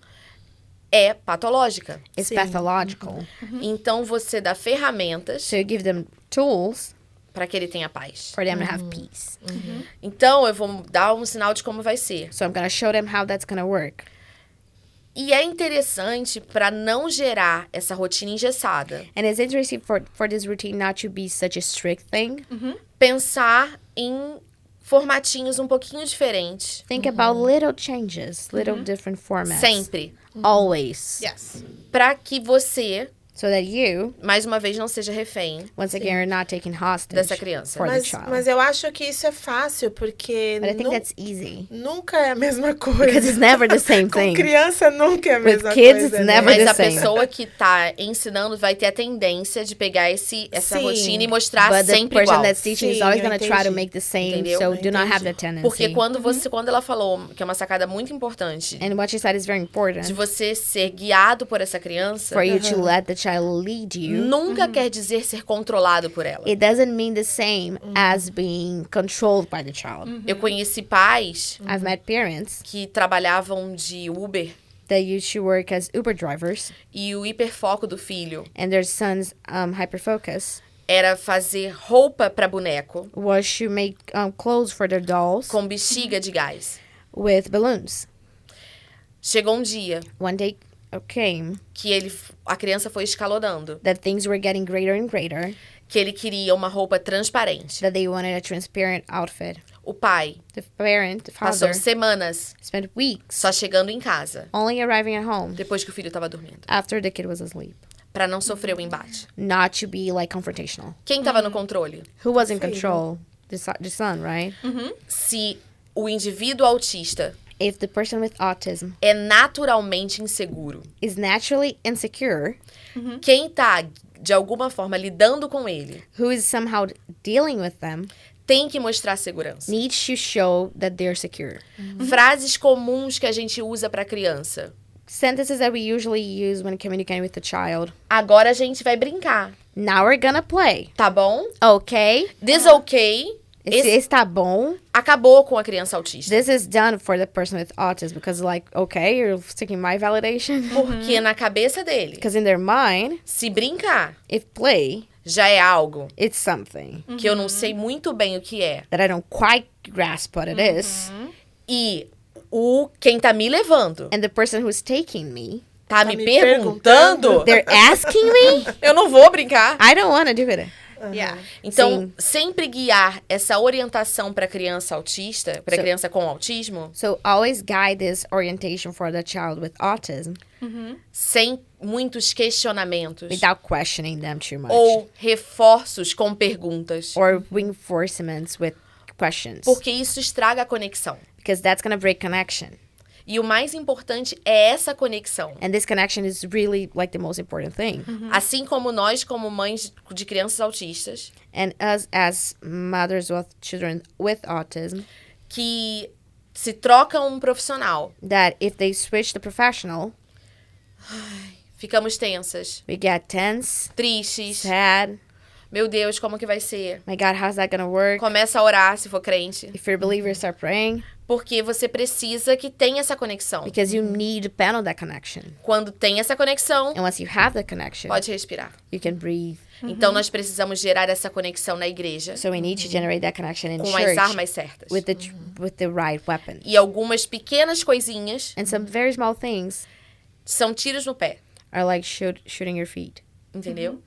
é patológica. is Sim. pathological. Então, você dá ferramentas So you give them tools para que ele tenha paz. for them to have peace. Então, eu vou dar um sinal de como vai ser. So I'm going to show them how that's going to work. E é interessante para não gerar essa rotina engessada. And it's interesting for this routine not to be such a strict thing. Pensar em formatinhos um pouquinho diferentes. Think about little changes, little different formats. Sempre. Always. Yes. Para que você, So that you, mais uma vez, não seja refém once again, are not taken hostage dessa criança. for the Mas, child. mas eu acho que isso é fácil, porque But I think that's easy. nunca é a mesma Because coisa. it's never the same Com thing. criança nunca é a With mesma kids, coisa. it's né? never Mas the a same. pessoa que tá ensinando vai ter a tendência de pegar essa Sim. rotina e mostrar But the sempre person igual. that's teaching is Sim, always eu going to try to entendi. make the same. Entendeu? So Eu do not have entendi. that tendency. Porque quando ela falou, que é uma sacada muito importante, And what you said is very important. de você ser guiado por essa criança, For you to let the child lead you. nunca quer dizer ser controlado por ela. It doesn't mean the same as being controlled by the child. Eu conheci pais I've met parents que trabalhavam de Uber that used to work as Uber drivers, e o hiperfoco do filho and their son's hyperfocus era fazer roupa para boneco was to make clothes for their dolls com bexiga de gás. with balloons. Chegou um dia One day came que a criança foi escalonando, that things were getting greater and greater, que ele queria uma roupa transparente. that they wanted a transparent outfit. O pai The parent, the passou father, semanas spent weeks só chegando em casa only arriving at home depois que o filho estava dormindo, after the kid was asleep, para não sofrer o embate. not to be like confrontational. Quem estava no controle? Who was in control? The son, right? Se o indivíduo autista If the person with autism é naturalmente inseguro, is naturally insecure, quem tá de alguma forma lidando com ele who is somehow dealing with them, tem que mostrar segurança. needs to show that they're secure. Frases comuns que a gente usa para criança. Sentences that we usually use when communicating with the child. Agora a gente vai brincar, Now we're gonna play. tá bom? Okay. This okay. Esse Está bom. acabou com a criança autista. This is done for the person with autism because, like, okay, you're seeking my validation. Porque na cabeça dele, Because in their mind, se brincar if play, já é algo it's something que eu não sei muito bem o que é. that I don't quite grasp what it is. E quem tá me levando, And the person who's taking me, tá me me perguntando, they're asking me. eu não vou brincar. I don't want to do it. Yeah. Então, Sim. sempre guiar essa orientação para criança autista, para criança com autismo, So always guide this orientation for the child with autism sem muitos questionamentos without questioning them too much. ou reforços com perguntas, Or reinforcements with questions. porque isso estraga a conexão. Because that's going to break connection. E o mais importante é essa conexão. And this connection is really like the most important thing. Assim como nós, como mães de crianças autistas, And us as mothers with children with autism, que se troca um profissional, that if they switch the professional, ficamos tensas, we get tense, tristes, sad, Meu Deus, como que vai ser? My God, how's that gonna work? Começa a orar, se for crente. If you're a believer, start praying. Porque você precisa que tenha essa conexão. Because you need to depend on that connection. Quando tem essa conexão, And once you have that connection, pode respirar. you can breathe. Então, nós precisamos gerar essa conexão na igreja So we need to generate that connection in com as church armas certas. with the right weapon. E algumas pequenas coisinhas And some very small things são tiros no pé, are like shooting your feet. entendeu?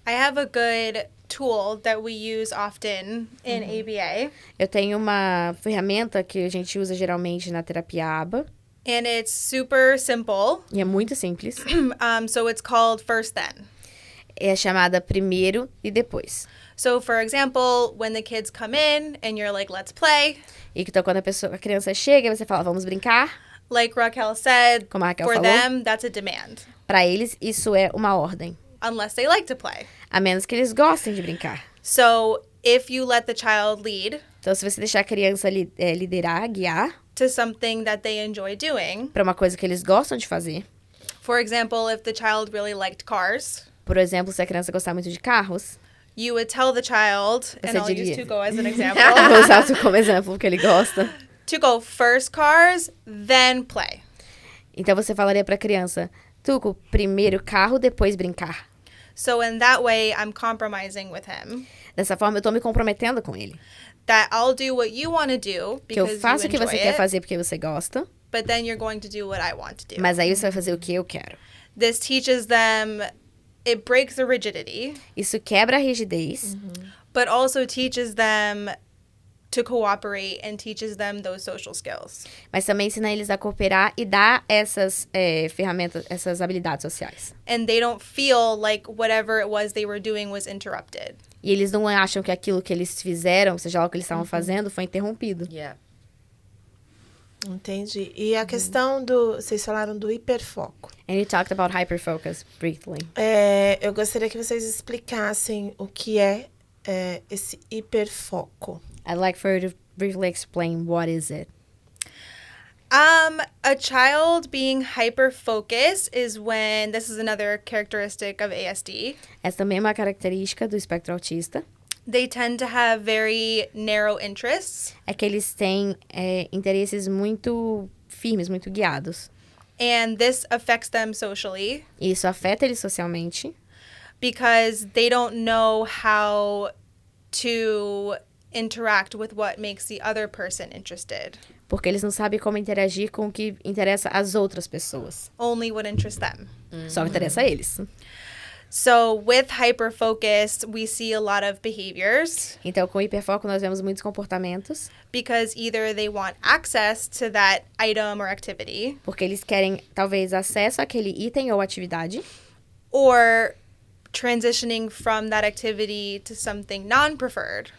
I have a good tool that we use often in ABA, Eu tenho uma ferramenta que a gente usa geralmente na terapia ABA. and it's super simple. E é muito simples. So it's called First Then. É chamada primeiro e depois. So, for example, when the kids come in and you're like, let's play, E então quando a criança chega, você fala, vamos brincar. like Raquel said, Como a Raquel for falou. them, that's a demand, Para eles, isso é uma ordem. unless they like to play. A menos que eles gostem de brincar. So, if you let the child lead Então, se você deixar a criança liderar, guiar, to something that they enjoy doing, para uma coisa que eles gostam de fazer. for example, if the child really liked cars, Por exemplo, se a criança gostar muito de carros, you would tell the child, and Você I'll use diria. to go as an example, eu vou usar isso como exemplo, porque ele gosta. to go first cars, then play. Então, você falaria para a criança, Tuco, primeiro carro, depois brincar. So in that way, I'm compromising with him. Dessa forma, eu tô me comprometendo com ele. That I'll do what you want to do Que eu because faço you o que você enjoy quer it, fazer porque você gosta, but then you're going to do what I want to do. mas aí você vai fazer o que eu quero. This teaches them, it breaks the rigidity, Isso quebra a rigidez, but also teaches them to cooperate and teaches them those social skills. mas também ensina eles a cooperar e dar essas ferramentas, essas habilidades sociais. And they don't feel like whatever it was they were doing was interrupted. E eles não acham que aquilo que eles fizeram, seja lá o que eles estavam fazendo, foi interrompido. Yeah. Entendi. E a questão do... Vocês falaram do hiperfoco. And you talked about hyperfocus briefly. Eu gostaria que vocês explicassem o que é esse hiperfoco. I'd like for you to briefly explain what is it. A child being hyper-focused is when, this is another characteristic of ASD, Essa também é uma característica do espectro autista. they tend to have very narrow interests, É que eles têm interesses muito firmes, muito guiados. and this affects them socially E isso afeta eles socialmente, because they don't know how to interact with what makes the other person interested, porque eles não sabem como interagir com o que interessa às outras pessoas. only what interests them. Só interessa a eles. So with hyper-focused, we see a lot of behaviors Então, com o hiperfoco, nós vemos muitos comportamentos, because either they want access to that item or activity, porque eles querem, talvez, acesso àquele item ou atividade, or transitioning from that activity to something non-preferred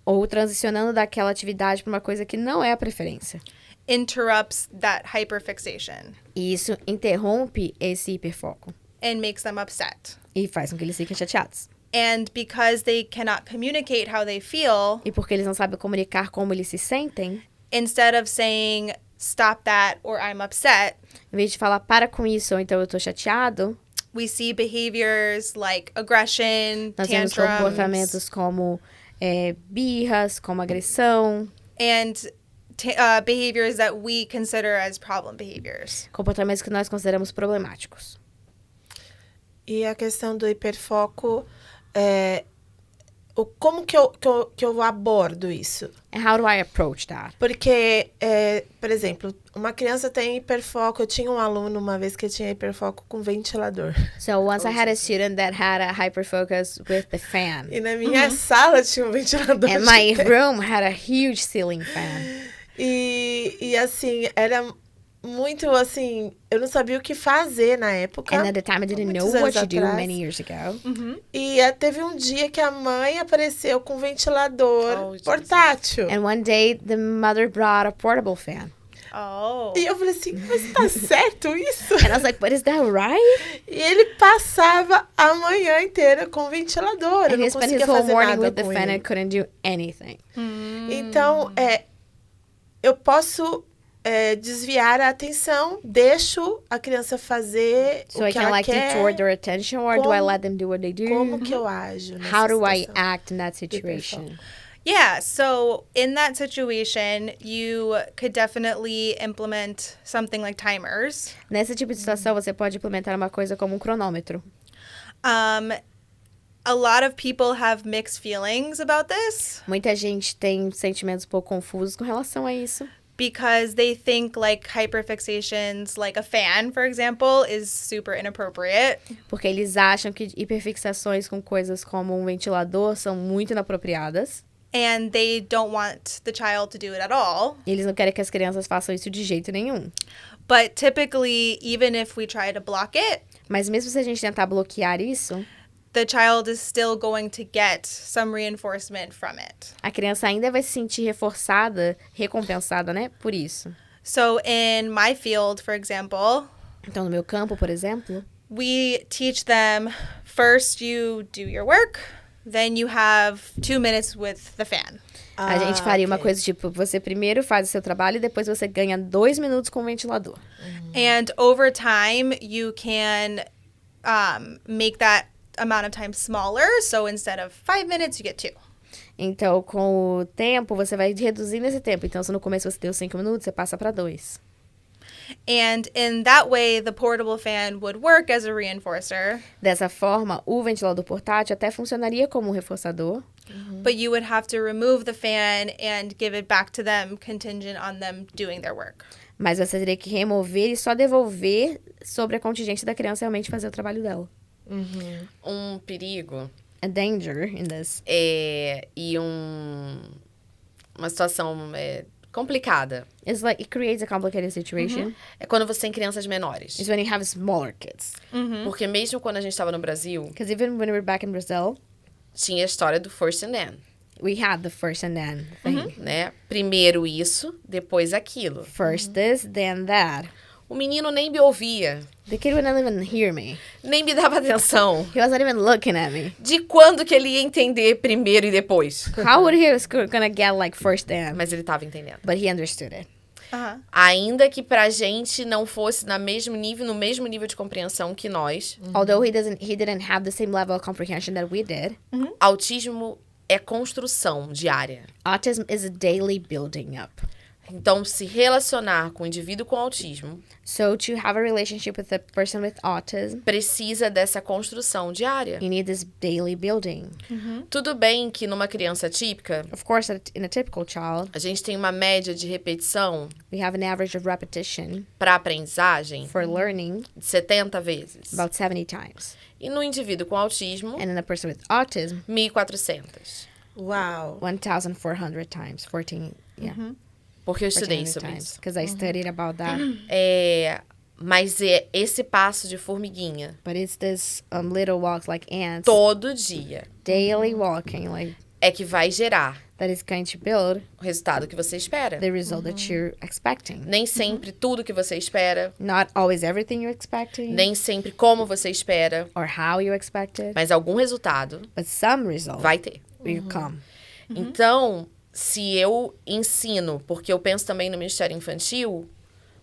ou transicionando daquela atividade para uma coisa que não é a preferência. interrupts that hyperfixation E isso interrompe esse hiperfoco and makes them upset. e faz com que eles fiquem chateados. And because they cannot communicate how they feel, E porque eles não sabem comunicar como eles se sentem, instead of saying, stop that or I'm upset, em vez de falar para com isso ou então eu tô chateado, we see behaviors like aggression, nós vemos tantrums, comportamentos como birras, como agressão, and behaviors that we consider as problem behaviors. comportamentos que nós consideramos problemáticos. E a questão do hiperfoco, como que eu abordo isso? And how do I approach that? Porque, por exemplo, uma criança tem hiperfoco. Eu tinha um aluno uma vez que tinha hiperfoco com ventilador. So once I had a student that had a hyperfocus with the fan. E na minha sala tinha um ventilador. And my room had a huge ceiling fan. E assim, era muito assim, eu não sabia o que fazer na época. And at the time I didn't know muitos what anos to do atrás. many years ago. E teve um dia que a mãe apareceu com um ventilador Oh, Jesus. portátil. And one day the mother brought a portable fan. Oh. E eu falei assim, mas tá certo isso? And I was like, but is that right? E ele passava a manhã inteira com o ventilador. Eu And não he spent conseguia his whole fazer morning nada with the com fan ele. and couldn't do anything. Então, eu posso desviar a atenção, deixo a criança fazer So o I que can ela like quer. detour their attention, or do I Como- let them do what they do? Como que eu ajo nessa How do I situação? act in that situation? Yeah, so in that situation, you could definitely implement something like timers. Nesse tipo de situação, você pode implementar uma coisa como um cronômetro. A lot of people have mixed feelings about this Muita gente tem sentimentos um pouco confusos com relação a isso. because they think like hyperfixations, like a fan, for example, is super inappropriate. Porque eles acham que hiperfixações com coisas como um ventilador são muito inapropriadas. And they don't want the child to do it at all. E eles não querem que as crianças façam isso de jeito nenhum. But typically, even if we try to block it, Mas mesmo se a gente tentar bloquear isso, the child is still going to get some reinforcement from it. a criança ainda vai se sentir reforçada, recompensada, né? Por isso. So in my field, for example, Então, no meu campo, por exemplo, we teach them first you do your work, then you have 2 minutes with the fan. a gente faria uma ok. coisa tipo, você primeiro faz o seu trabalho e depois você ganha 2 minutos com o ventilador. And over time, you can make that amount of time smaller. So instead of 5 minutes, you get 2. Então, com o tempo, você vai reduzindo esse tempo. Então, se no começo você deu 5 minutos, você passa para 2. And in that way, the portable fan would work as a reinforcer, Dessa forma, o ventilador portátil até funcionaria como um reforçador, but you would have to remove the fan and give it back to them contingent on them doing their work. mas você teria que remover e só devolver sobre a contingente da criança realmente fazer o trabalho dela. Um perigo A danger in this. e uma situação complicada It's like it creates a complicated situation. é quando você tem crianças menores. It's when you have smaller kids. Porque mesmo quando a gente estava no Brasil, Because even when we were back in Brazil, tinha a história do first and then, we had the first and then thing. né? Primeiro isso, depois aquilo. First this, then that. O menino nem me ouvia, The kid would not even hear me. nem me dava atenção He was not even looking at me. de quando que ele ia entender primeiro e depois. How would he was gonna get like first then? Mas ele estava entendendo. But he understood it. Ainda que pra gente não fosse no mesmo nível de compreensão que nós, Although he didn't have the same level of comprehension that we did. autismo é construção diária. Autism is a daily building up. Então, se relacionar com o indivíduo com autismo So to have a relationship with a person with autism, precisa dessa construção diária. you need this daily building. Tudo bem que numa criança típica, Of course, in a typical child, a gente tem uma média de repetição we have an average of repetition para aprendizagem for learning de 70 vezes. about 70 times. E no indivíduo com autismo, And in a person with autism, 1.400. Uau. 1,400 times. 14, yeah. Porque eu estudei 1400 sobre times. isso. Because I studied about that. Mas é esse passo de formiguinha, But it's this little walks like ants, todo dia, daily walking, like é que vai gerar that is going to build o resultado que você espera. the result that you're expecting. Nem sempre tudo que você espera, Not always everything you're expecting, nem sempre como você espera, or how you expect it, mas algum resultado but some result vai ter. will come. Então, se eu ensino, porque eu penso também no Ministério Infantil,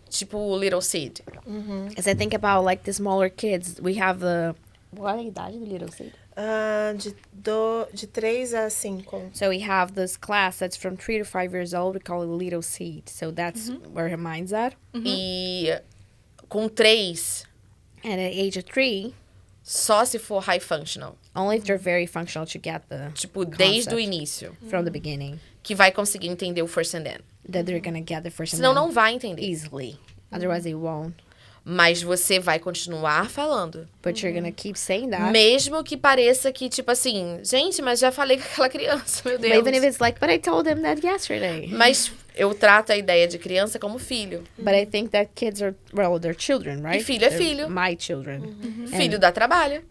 tipo o Little Seed. As I think about like the smaller kids, we have the qual é a idade do little seed? De 3 a 5. So we have this class that's from 3 to 5 years old. We call it little seed. So that's where her mind's at. E com 3, And at the age of 3, só se for high functional. only if they're very functional to get the Tipo, desde o concept início, from the beginning, que vai conseguir entender o first and then. that they're gonna get the first and Senão then não vai entender. easily. Otherwise, they won't. Mas você vai continuar falando. But you're gonna keep saying that. Mesmo que pareça que, tipo assim, gente, mas já falei com aquela criança, meu But Deus. even if it's like, but I told him that yesterday. Mas eu trato a ideia de criança como filho. But I think that kids are, well, they're children, right? E filho é They're filho. My children. Filho dá trabalho.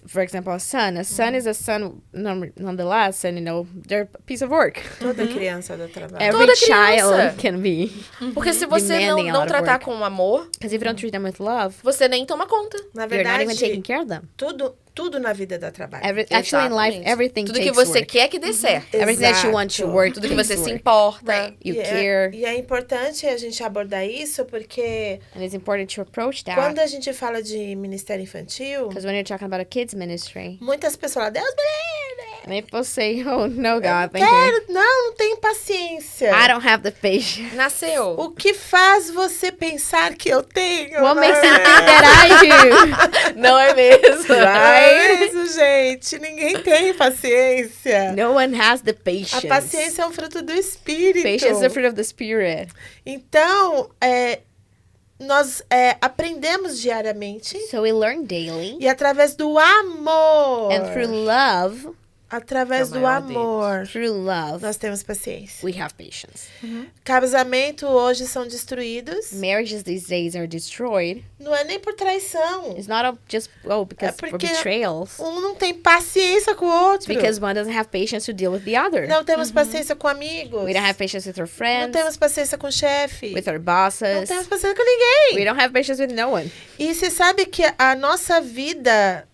For example, a son. A son is a son nonetheless, and, you know, they're a piece of work. Toda criança dá trabalho. Every Toda criança. child can be. Porque se você Demanding a não lot of tratar work. com amor, Because if you don't treat them with love, você nem toma conta. Na you're not even verdade, taking care of them. tudo tudo na vida dá trabalho. Actually, in life, Exatamente. everything Tudo que takes você work. quer que dê certo. Everything that you want to Exato. work, Tudo que você takes se work. importa. You E care. e é importante a gente abordar isso porque And it's important to approach that. quando a gente fala de Ministério Infantil, Because when you're talking about a kids ministry, muitas pessoas falam, Deus me livre! many people say, oh, no, God, thank you. Quero, não tenho paciência. I don't have the patience. Nasceu. O que faz você pensar que eu tenho? What não makes é you think that I Não é mesmo? Não é Right? isso, gente. Ninguém tem paciência. do? No one has the A patience. paciência é um fruto do Espírito. Patience is the fruit of the Spirit. Então, nós aprendemos diariamente So we learn daily. e através do amor, And through love, através Que é o do maior amor, through love, nós temos paciência. we have patience. Casamento hoje são destruídos. Marriages these days are destroyed. Não é nem por traição. It's not just, because for porque betrayals. um não tem paciência com o outro. Because one doesn't have patience to deal with the other. Não temos paciência com amigos. We don't have patience with our Não friends, temos paciência com o chefe. with our Não bosses. temos paciência com ninguém. We don't have patience with no one. E você sabe que a nossa vida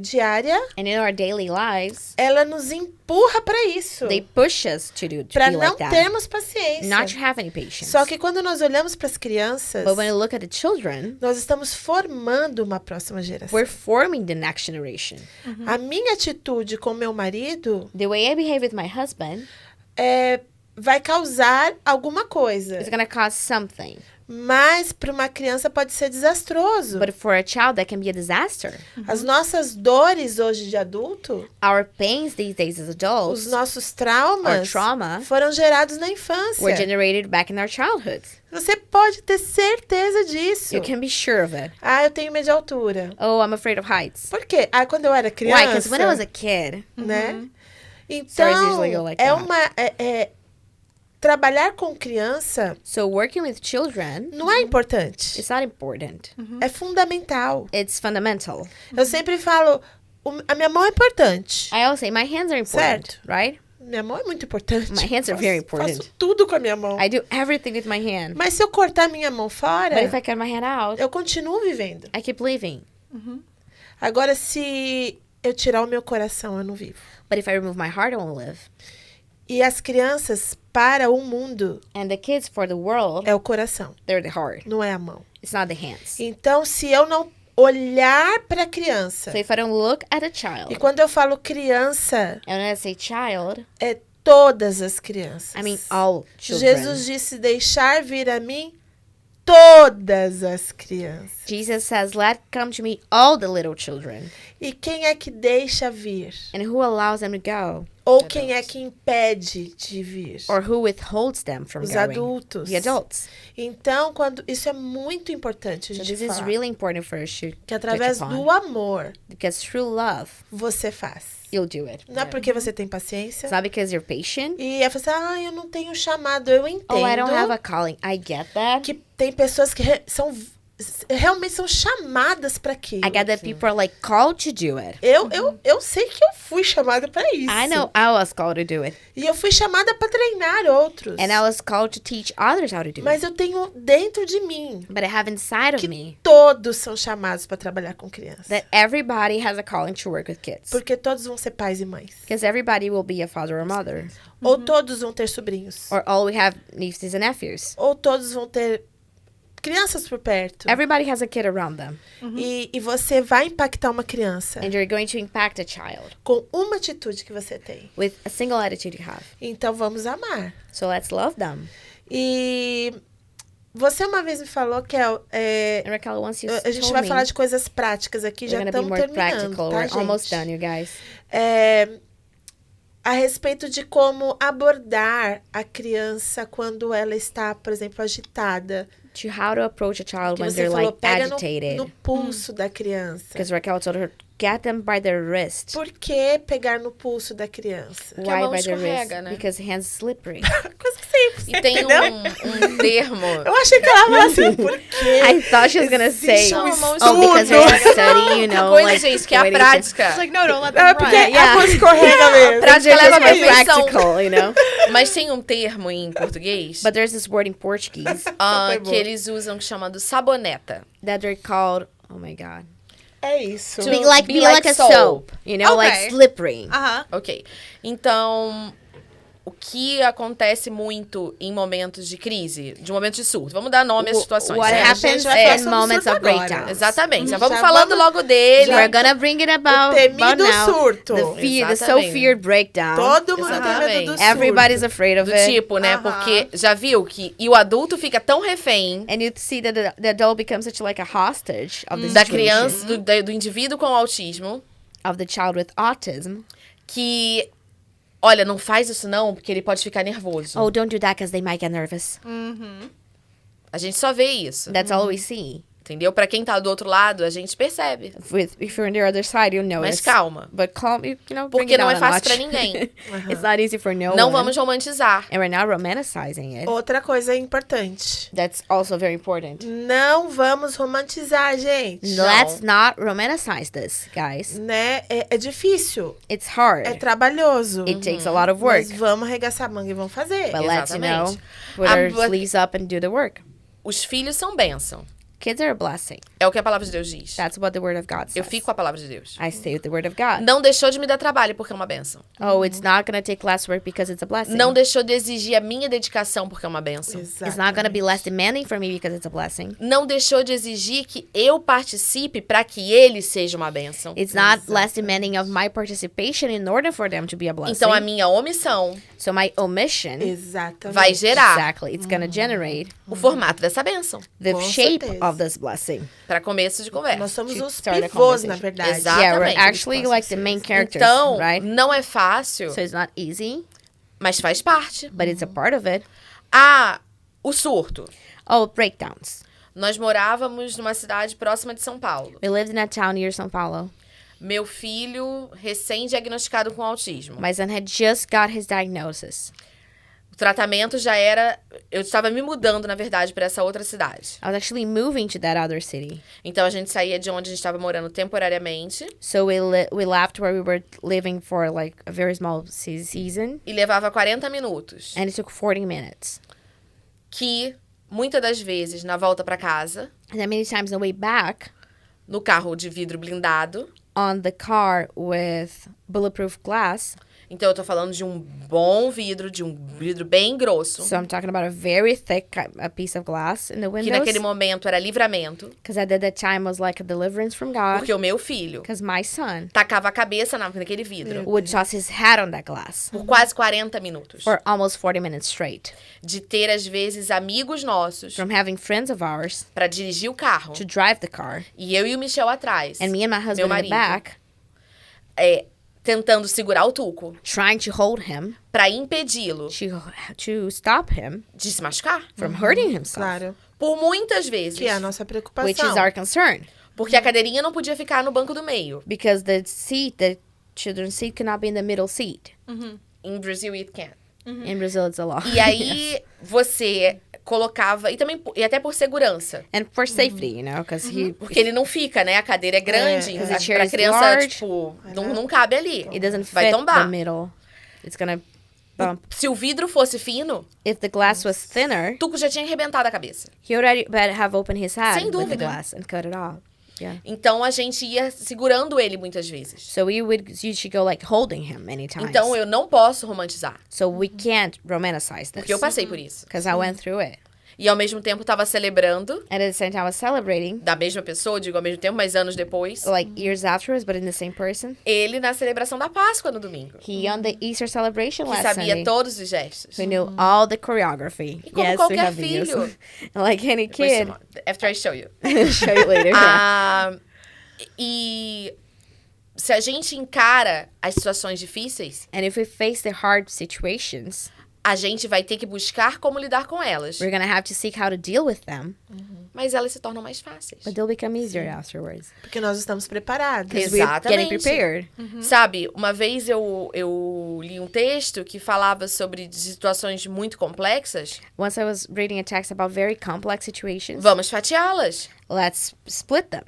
diária, And in our daily lives, ela nos empurra para isso. they push us to Para be não like that. termos paciência. Not to have any patience. Só que quando nós olhamos para as crianças, But when you look at the children, nós estamos formando uma próxima geração. we're forming the next generation. A minha atitude com meu marido The way I behave with my husband vai causar alguma coisa. is going to cause something. Mas para uma criança pode ser desastroso. But for a child, that can be a disaster. As nossas dores hoje de adulto, Our pains these days as os adults nossos or traumas trauma foram gerados na infância. were generated back in our childhood. Você pode ter certeza disso. You can be sure of it. Ah, eu tenho medo de altura. Oh, I'm afraid of heights. Por quê? Ah, quando eu era Why? criança, Because when I was a kid, né? Stories Então, usually go like é that. uma trabalhar com criança so working with children, não é importante. it's not important. É fundamental. It's fundamental. Eu sempre falo, a minha mão é importante. I always say my hands are important, Certo. right? Minha mão é muito importante. My hands are very important. Faço tudo com a minha mão. I do everything with my hand. Mas se eu cortar minha mão fora, But if I cut my hand out, eu continuo vivendo. I keep living. Agora, se eu tirar o meu coração, eu não vivo. But if I remove my heart, I won't live. E as crianças, para o mundo, And the kids for the world, é o coração, they're the heart. não é a mão. It's not the hands. Então, se eu não olhar para a criança, So if I don't look at a child, e quando eu falo criança, and when I say child, é todas as crianças. I mean all children. Jesus disse, deixar vir a mim todas as crianças. Jesus says, let come to me all the little children. E quem é que deixa vir? And who allows them to go? Ou quem é que impede de vir? Or who withholds them from Os going? adultos. The adults. Então, isso é muito importante a So gente this is falar. really important for us to Que touch através upon. do amor, Because through love, você faz. you'll do it. Não é porque você tem paciência. It's not because you're patient. E é você, eu não tenho chamado. Eu entendo Oh, I don't have a calling. I get that. que tem pessoas que realmente são chamadas para aquilo. I get that people are like called to do it. Eu sei que eu fui chamada para isso. I know I was called to do it. E eu fui chamada para treinar outros. And I was called to teach others how to do Mas it. eu tenho dentro de mim But I have inside of que me todos são chamados para trabalhar com crianças. that everybody has a calling to work with kids. Porque todos vão ser pais e mães. Because everybody will be a father or mother. Ou todos vão ter sobrinhos. Or all we have nieces and nephews. Ou todos vão ter crianças por perto. Everybody has a kid around them. E você vai impactar uma criança And you're going to impact a child com uma atitude que você tem. with a single attitude you have. Então vamos amar. So let's love them. E você uma vez me falou que And Raquel, once you a gente told vai me, falar de coisas práticas aqui, we're já going to be estamos more terminando, practical. tá, We're almost gente? done, you guys. A respeito de como abordar a criança quando ela está, por exemplo, agitada. To how to approach a child Que when você they're falou, like pega agitated. no pulso da criança. Because Raquel told her, get them by their wrist. Por que pegar no pulso da criança? Porque a mão Why by their wrist? escorrega, né? Because hands slippery. Coisa simples, E tem entendeu? um termo. Eu achei que ela ia falar assim, por quê? I thought she was gonna say, Existe um Não, oh, because estudo. there's a study, you know, Coisa, like gente, que é a waiting prática. It's like, no, don't let Não, é them porque run. Yeah. a mão escorrega mesmo. Prática They're leva just à more perfeição. practical, you know. Mas tem um termo em português But there's this word in Portuguese foi que boa. eles usam que chama do saboneta. that they're called, oh my God. É isso. To Be like a soap. You know, Okay. like slippery. Ok. Então, o que acontece muito em momentos de crise, de momentos de surto? Vamos dar nome às situações. What a gente happens vai falar in sobre moments surto of agora. breakdown. Exatamente. Já vamos Já falando vamos- logo dele. We're gonna bring it about temido now. surto. The so Exatamente. feared breakdown. Todo mundo tem medo do surto. Everybody's afraid of Do it. tipo, né? Porque já viu que... E o adulto fica tão refém And you see that the adult becomes such like a hostage of the da situation, criança, do indivíduo com autismo, of the child with autism. que... Olha, não faz isso não, porque ele pode ficar nervoso. Oh, don't do that because they might get nervous. A gente só vê isso, That's all we see. entendeu? Pra quem tá do outro lado, a gente percebe. If you're on the other side, you'll notice. Mas calma. But calm, you know, bring Porque it não down é a fácil notch. pra ninguém. It's not easy for no Não one. vamos romantizar. And we're not romanticizing it. Outra coisa importante. That's also very important. Não vamos romantizar, gente. Let's not romanticize this, guys. Né? É difícil. It's hard. É trabalhoso. It takes a lot of work. Mas vamos arregaçar a manga e vamos fazer. But let's, Exatamente. put Ah, our but- sleeves up and do the work. Os filhos são bênção. Kids are a blessing. É o que a palavra de Deus diz. That's what the Word of God says. Eu fico com a palavra de Deus. I stay with the Word of God. Não deixou de me dar trabalho porque é uma bênção. Oh, it's not going to take less work because it's a blessing. Não deixou de exigir a minha dedicação porque é uma bênção. It's not going to be less demanding for me because it's a blessing. Não deixou de exigir que eu participe para que ele seja uma bênção. It's not less demanding of my participation in order for them to be a blessing. Então a minha omissão So my omission, Exatamente. vai gerar exactly, it's going to generate o formato dessa bênção. the Com shape certeza. of this blessing. Para começo de conversa. Nós somos To os start a pivôs, na conversation. verdade. Exato. Yeah, we're Exatamente. actually like the main characters, Então, right? não é fácil, So it's not easy, mas faz parte. but it's a part of it. Ah, o surto. Oh, breakdowns. Nós morávamos numa cidade próxima de São Paulo. We lived in a town near São Paulo. Meu filho recém-diagnosticado com autismo. My son had just got his diagnosis. O tratamento já era... Eu estava me mudando, na verdade, para essa outra cidade. I was actually moving to that other city. Então, a gente saía de onde a gente estava morando temporariamente So we left where we were living for like a very small season. e levava 40 minutos. And it took 40 minutes. Que, muitas das vezes, na volta para casa, And then many times on the way back, no carro de vidro blindado... on the car with bulletproof glass. Então, eu tô falando de um bom vidro, de um vidro bem grosso. So I'm talking about a very thick a piece of glass in the Que naquele windows. momento era livramento. Because at that time was like a deliverance from God. Porque o meu filho Because my son tacava a cabeça naquele vidro would toss his hat on that glass por quase 40 minutos. for almost 40 minutes straight. De ter, às vezes, amigos nossos From having friends of ours para dirigir o carro. to drive the car. E eu e o Michel atrás. And me and my meu husband in the marido. back, Tentando segurar o tuco trying to hold him, para impedi-lo to stop him de se machucar. from hurting himself. Claro. Por muitas vezes. Que é a nossa preocupação. Which is our concern. Porque a cadeirinha não podia ficar no banco do meio. Because the children's seat cannot be in the middle seat. Em Brazil, it can. In Brazil, it's a law. E aí, você colocava... E até por segurança. And for safety, you know, because Porque ele não fica, né? A cadeira é grande. Because the chair Pra is criança, large. tipo, não cabe ali. it doesn't Vai fit tombar. the middle. It's gonna bump. Se o vidro fosse fino, If the glass was thinner, o tuco já tinha arrebentado a cabeça. he already better have opened his head Sem with the dúvida. glass and cut it off. Yeah. Então, a gente ia segurando ele muitas vezes. So you should go like holding him many times. Então, eu não posso romantizar. So we can't romanticize this. Porque eu passei por isso. Because I went through it. E, ao mesmo tempo, estava celebrando And at the same time, I was celebrating, da mesma pessoa, digo ao mesmo tempo, mas anos depois, like years afterwards, but in the same person. ele na celebração da Páscoa no domingo. He on the Easter celebration Que last sabia Sunday. todos os gestos. Who knew all the choreography. E como Yes, we qualquer have videos. filho. Like any Depois, kid. after I show you. Show you later. Ah, e se a gente encara as situações difíceis, And if we face the hard situations, a gente vai ter que buscar como lidar com elas. we're gonna have to seek how to deal with them, Mas elas se tornam mais fáceis. but they'll become easier afterwards. Porque nós estamos preparados. Because we're getting Exatamente. prepared. Sabe, uma vez eu li um texto que falava sobre situações muito complexas. Once I was reading a text about very complex situations. Vamos fatiá-las. Let's split them,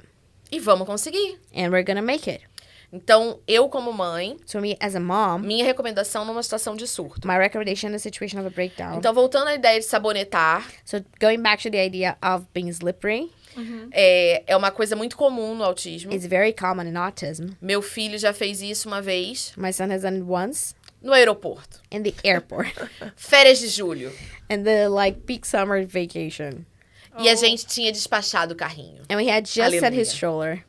E vamos conseguir. and we're gonna make it. Então, eu como mãe, So me, as a mom, minha recomendação numa situação de surto. my recommendation in a situation of a breakdown. Então, voltando à ideia de sabonetar, So going back to the idea of being slippery, é uma coisa muito comum no autismo. it's very common in autism. Meu filho já fez isso uma vez My son has done it once no aeroporto. in the airport. Férias de julho. And the, like, peak summer vacation. E a gente tinha despachado o carrinho. And we had just set his Aleluia. stroller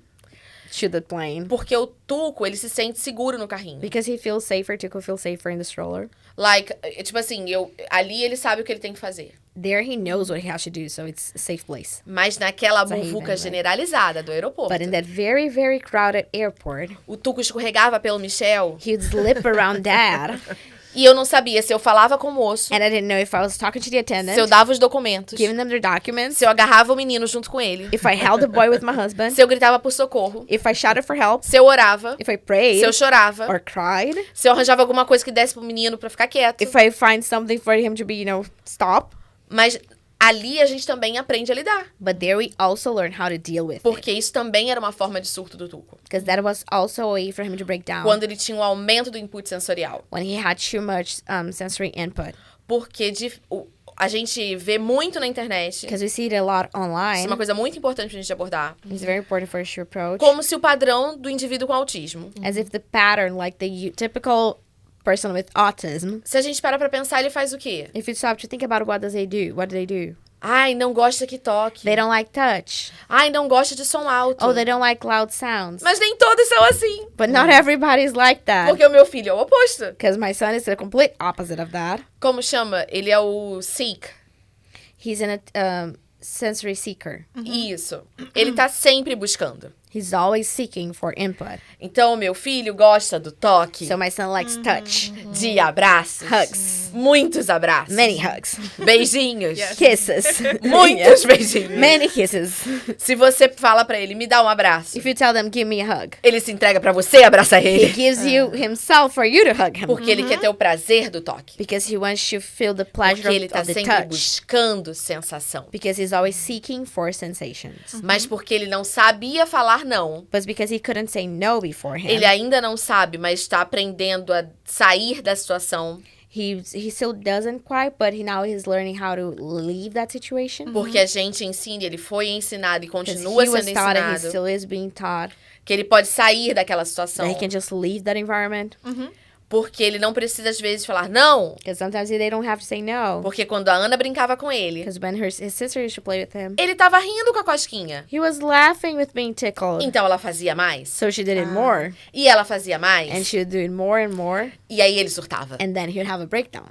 to the plane. Porque o Tuco, ele se sente seguro no carrinho. Because he feels safer, Tuco feels safer in the stroller. Like, tipo assim, ali ele sabe o que ele tem que fazer. There he knows what he has to do, so it's a safe place. Mas naquela Haven, muvuca right? generalizada do aeroporto, But in that very, very crowded airport, o Tuco escorregava pelo Michel he would slip around Dad. e eu não sabia se eu falava com o moço, And I didn't know if I was talking to the se eu attendant, dava os documentos, giving them their documents, se eu agarrava o menino junto com ele, if I held the boy with my husband, se eu gritava por socorro, if I shouted for help, se eu orava, if I prayed se eu chorava, or cried, se eu arranjava alguma coisa que desse pro menino pra ficar quieto. if I find something for him to be, stop. Mas ali a gente também aprende a lidar. But there we also learn how to deal with it. Porque isso também era uma forma de surto do Tuco. Because that was also a way for him to break down Quando ele tinha um aumento do input sensorial. when he had too much sensory input. Porque a gente vê muito na internet. Because we see it a lot Isso é online. uma coisa muito importante pra gente abordar. It's very important for us to approach. Como se o padrão do indivíduo com autismo. As if the pattern, like the typical person with autism, Se a gente para pra pensar, ele faz o quê? if you stop to think about what do they do? Ai, não gosta que toque. They don't like touch. Ai, não gosta de som alto. Oh, they don't like loud sounds. Mas nem todos são assim. But not everybody's like that. Porque o meu filho é o oposto. Because my son is the complete opposite of that. Como chama? Ele é o seek. He's a sensory seeker. Isso. Ele tá sempre buscando. He's always seeking for input. Então, o meu filho gosta do toque, So my son likes touch, de abraços. Hugs. Muitos abraços. many hugs, Beijinhos. kisses, Muitos beijinhos. many kisses. Se você fala pra ele, me dá um abraço, If you tell them, give me a hug, ele se entrega pra você abraçar he ele. gives you himself for you to hug him. Porque ele quer ter o prazer do toque. Because he wants to feel the pleasure Porque ele tá of the sempre touch. buscando sensação. Because he's always seeking for sensations. Mas porque ele não sabia falar não. But because he couldn't say no beforehand, Ele ainda não sabe, mas está aprendendo a sair da situação. he still doesn't quite, but now he's learning how to leave that situation. Porque a gente ensina, ele foi ensinado e Because continua he was sendo taught and he ensinado still is being taught que ele pode sair daquela situação. that he can just leave that environment. Porque ele não precisa, às vezes, falar não. Because sometimes they don't have to say no. Porque quando a Ana brincava com ele, Because when his sister used to play with him, ele tava rindo com a cosquinha. he was laughing with being tickled. Então ela fazia mais. So she did it more. E ela fazia And mais. she would do it more and more. E aí ele surtava. And then he would have a breakdown.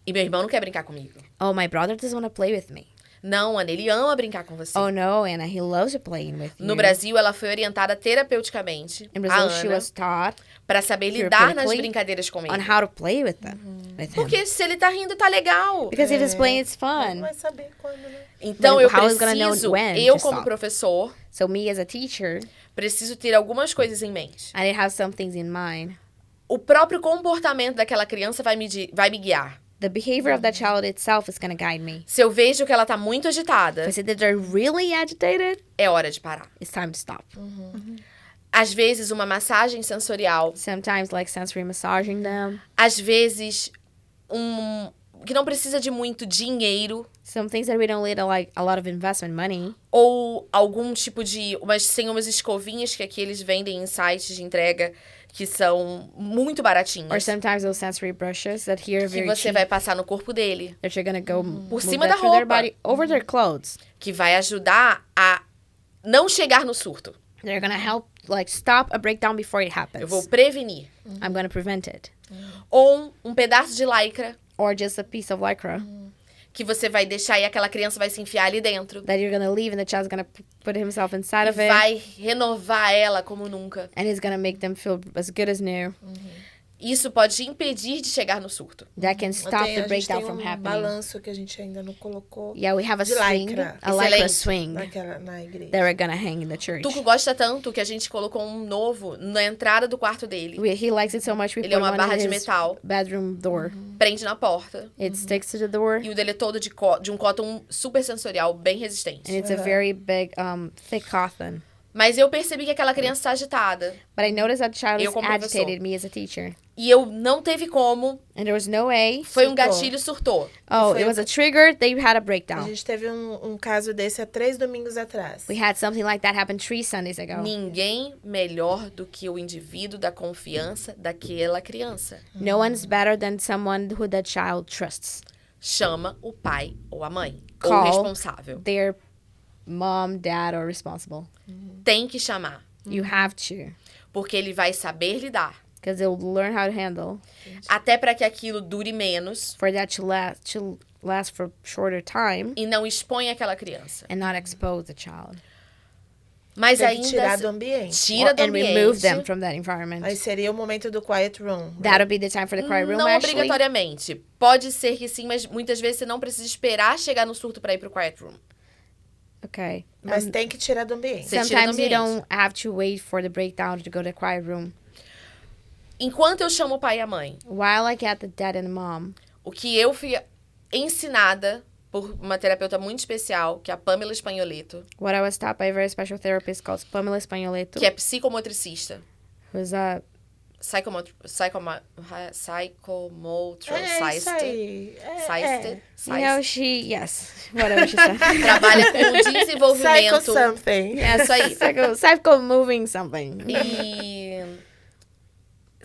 E meu irmão não quer brincar comigo. Oh, my brother doesn't want to play with me. Não, Ana, ele ama brincar com você. Oh, no, Anna, he loves playing with you. No Brasil, ela foi orientada terapeuticamente, In a Brazil, she Ana, was taught para saber lidar nas therapeutically brincadeiras com on ele. how to play with them. With him. Porque se ele tá rindo, tá legal. Because if he's playing, it's Não fun. vai saber quando, né? Então But eu how is gonna know preciso, when eu to como stop? professor, So me as a teacher, preciso ter algumas coisas em mente. I need to have some things in mind. O próprio comportamento daquela criança vai me guiar. The behavior of that child itself is going to guide me. Se eu vejo que ela tá muito If agitada, I see that they're really agitated, é hora de parar. it's time to stop. Às vezes, uma massagem sensorial. Sometimes like sensory massaging them. Às vezes, que não precisa de muito dinheiro. Some things that we don't need like a lot of investment money. Ou algum tipo de... Tem umas escovinhas que aqui eles vendem em sites de entrega que são muito Or baratinhas. sometimes those sensory brushes that here are Que very você cheap. vai passar no corpo dele. That you're going to go Por move cima that da through their roupa. body, over their clothes. Que vai ajudar a não chegar no surto. They're going to help like stop a breakdown before it happens. Eu vou prevenir. I'm going to prevent it. Ou um pedaço de lycra Or just a piece of lycra que você vai deixar e aquela criança vai se enfiar ali dentro. that you're going to leave and the child's going to put himself inside E of it. vai renovar ela como nunca. And it's going to make them feel as good as new. Isso pode impedir de chegar no surto. That can stop A the gente breakdown tem from happening. balanço que a gente ainda não colocou Yeah, we have a de swing, lycra. a lycra Excelente. swing na igreja. that we're going to hang in the church. Tuco gosta tanto que a gente colocou um novo na entrada do quarto dele. He likes it so much we Ele é put uma one barra in de his metal. bedroom door. Prende na porta. It sticks to the door. E o dele é todo de um cotton super sensorial, bem resistente. And it's a very big, thick cotton. Mas eu percebi que aquela criança está agitada. But I noticed that the child Eu is como professor. agitated, me as a teacher. E eu não teve como. And there was no way. Foi um Surtou. gatilho, surtou. Oh, foi it was a trigger, they had a A breakdown. gente teve um caso desse há 3 domingos atrás. We had something like that happen 3 Sundays ago. Ninguém melhor do que o indivíduo da confiança daquela criança. No one's better than someone who the child trusts. Chama o pai ou a mãe. Ou Call o responsável. their mom, dad, or responsible. Tem que chamar. You have to. Porque ele vai saber lidar. Because they'll learn how to handle. Até para que aquilo dure menos For that to last for shorter time. e não exponha aquela criança. And not expose the child. Mas Tem que ainda tirar do ambiente. tira do And remove them ambiente. from that environment. Aí seria o momento do quiet room. That'll be the time for the quiet room, Não Ashley. obrigatoriamente. Pode ser que sim, mas muitas vezes você não precisa esperar chegar no surto para ir pro quiet room. Okay. Mas tem que tirar do ambiente. Você tira do Sometimes you ambiente. don't have to wait for the breakdown to go to the quiet room. Enquanto eu chamo o pai e a mãe, While I get the dad and the mom, o que eu fui ensinada por uma terapeuta muito especial, que é a Pamela Espanholeto, what I was taught by a very special therapist called Pamela Espanholeto, que é psicomotricista. who's a Psychomotricist. you know, whatever she said. Trabalha com Psycho desenvolvimento. something. É isso aí. Psycho moving something. E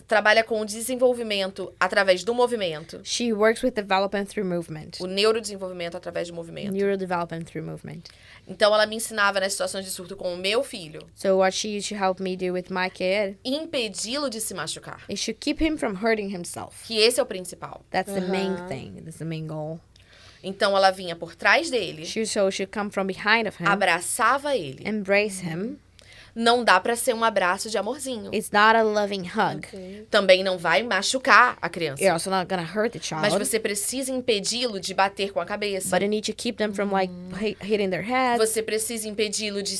trabalha com o desenvolvimento através do movimento. She works with development through movement. O neurodesenvolvimento através do movimento. Neurodevelopment through movement. Então, ela me ensinava nas situações de surto com o meu filho, So what she used to help me do with my kid impedi-lo de se machucar. is to keep him from hurting himself. Que esse é o principal. That's the main thing. That's the main goal. Então, ela vinha por trás dele, She should come from behind of him, abraçava ele. embrace him. Não dá pra ser um abraço de amorzinho. It's not a loving hug. Também não vai machucar a criança. You're also not gonna hurt the child. Mas você precisa impedi-lo de bater com a cabeça. But you need to keep them from like hitting their heads. Você precisa impedi-lo de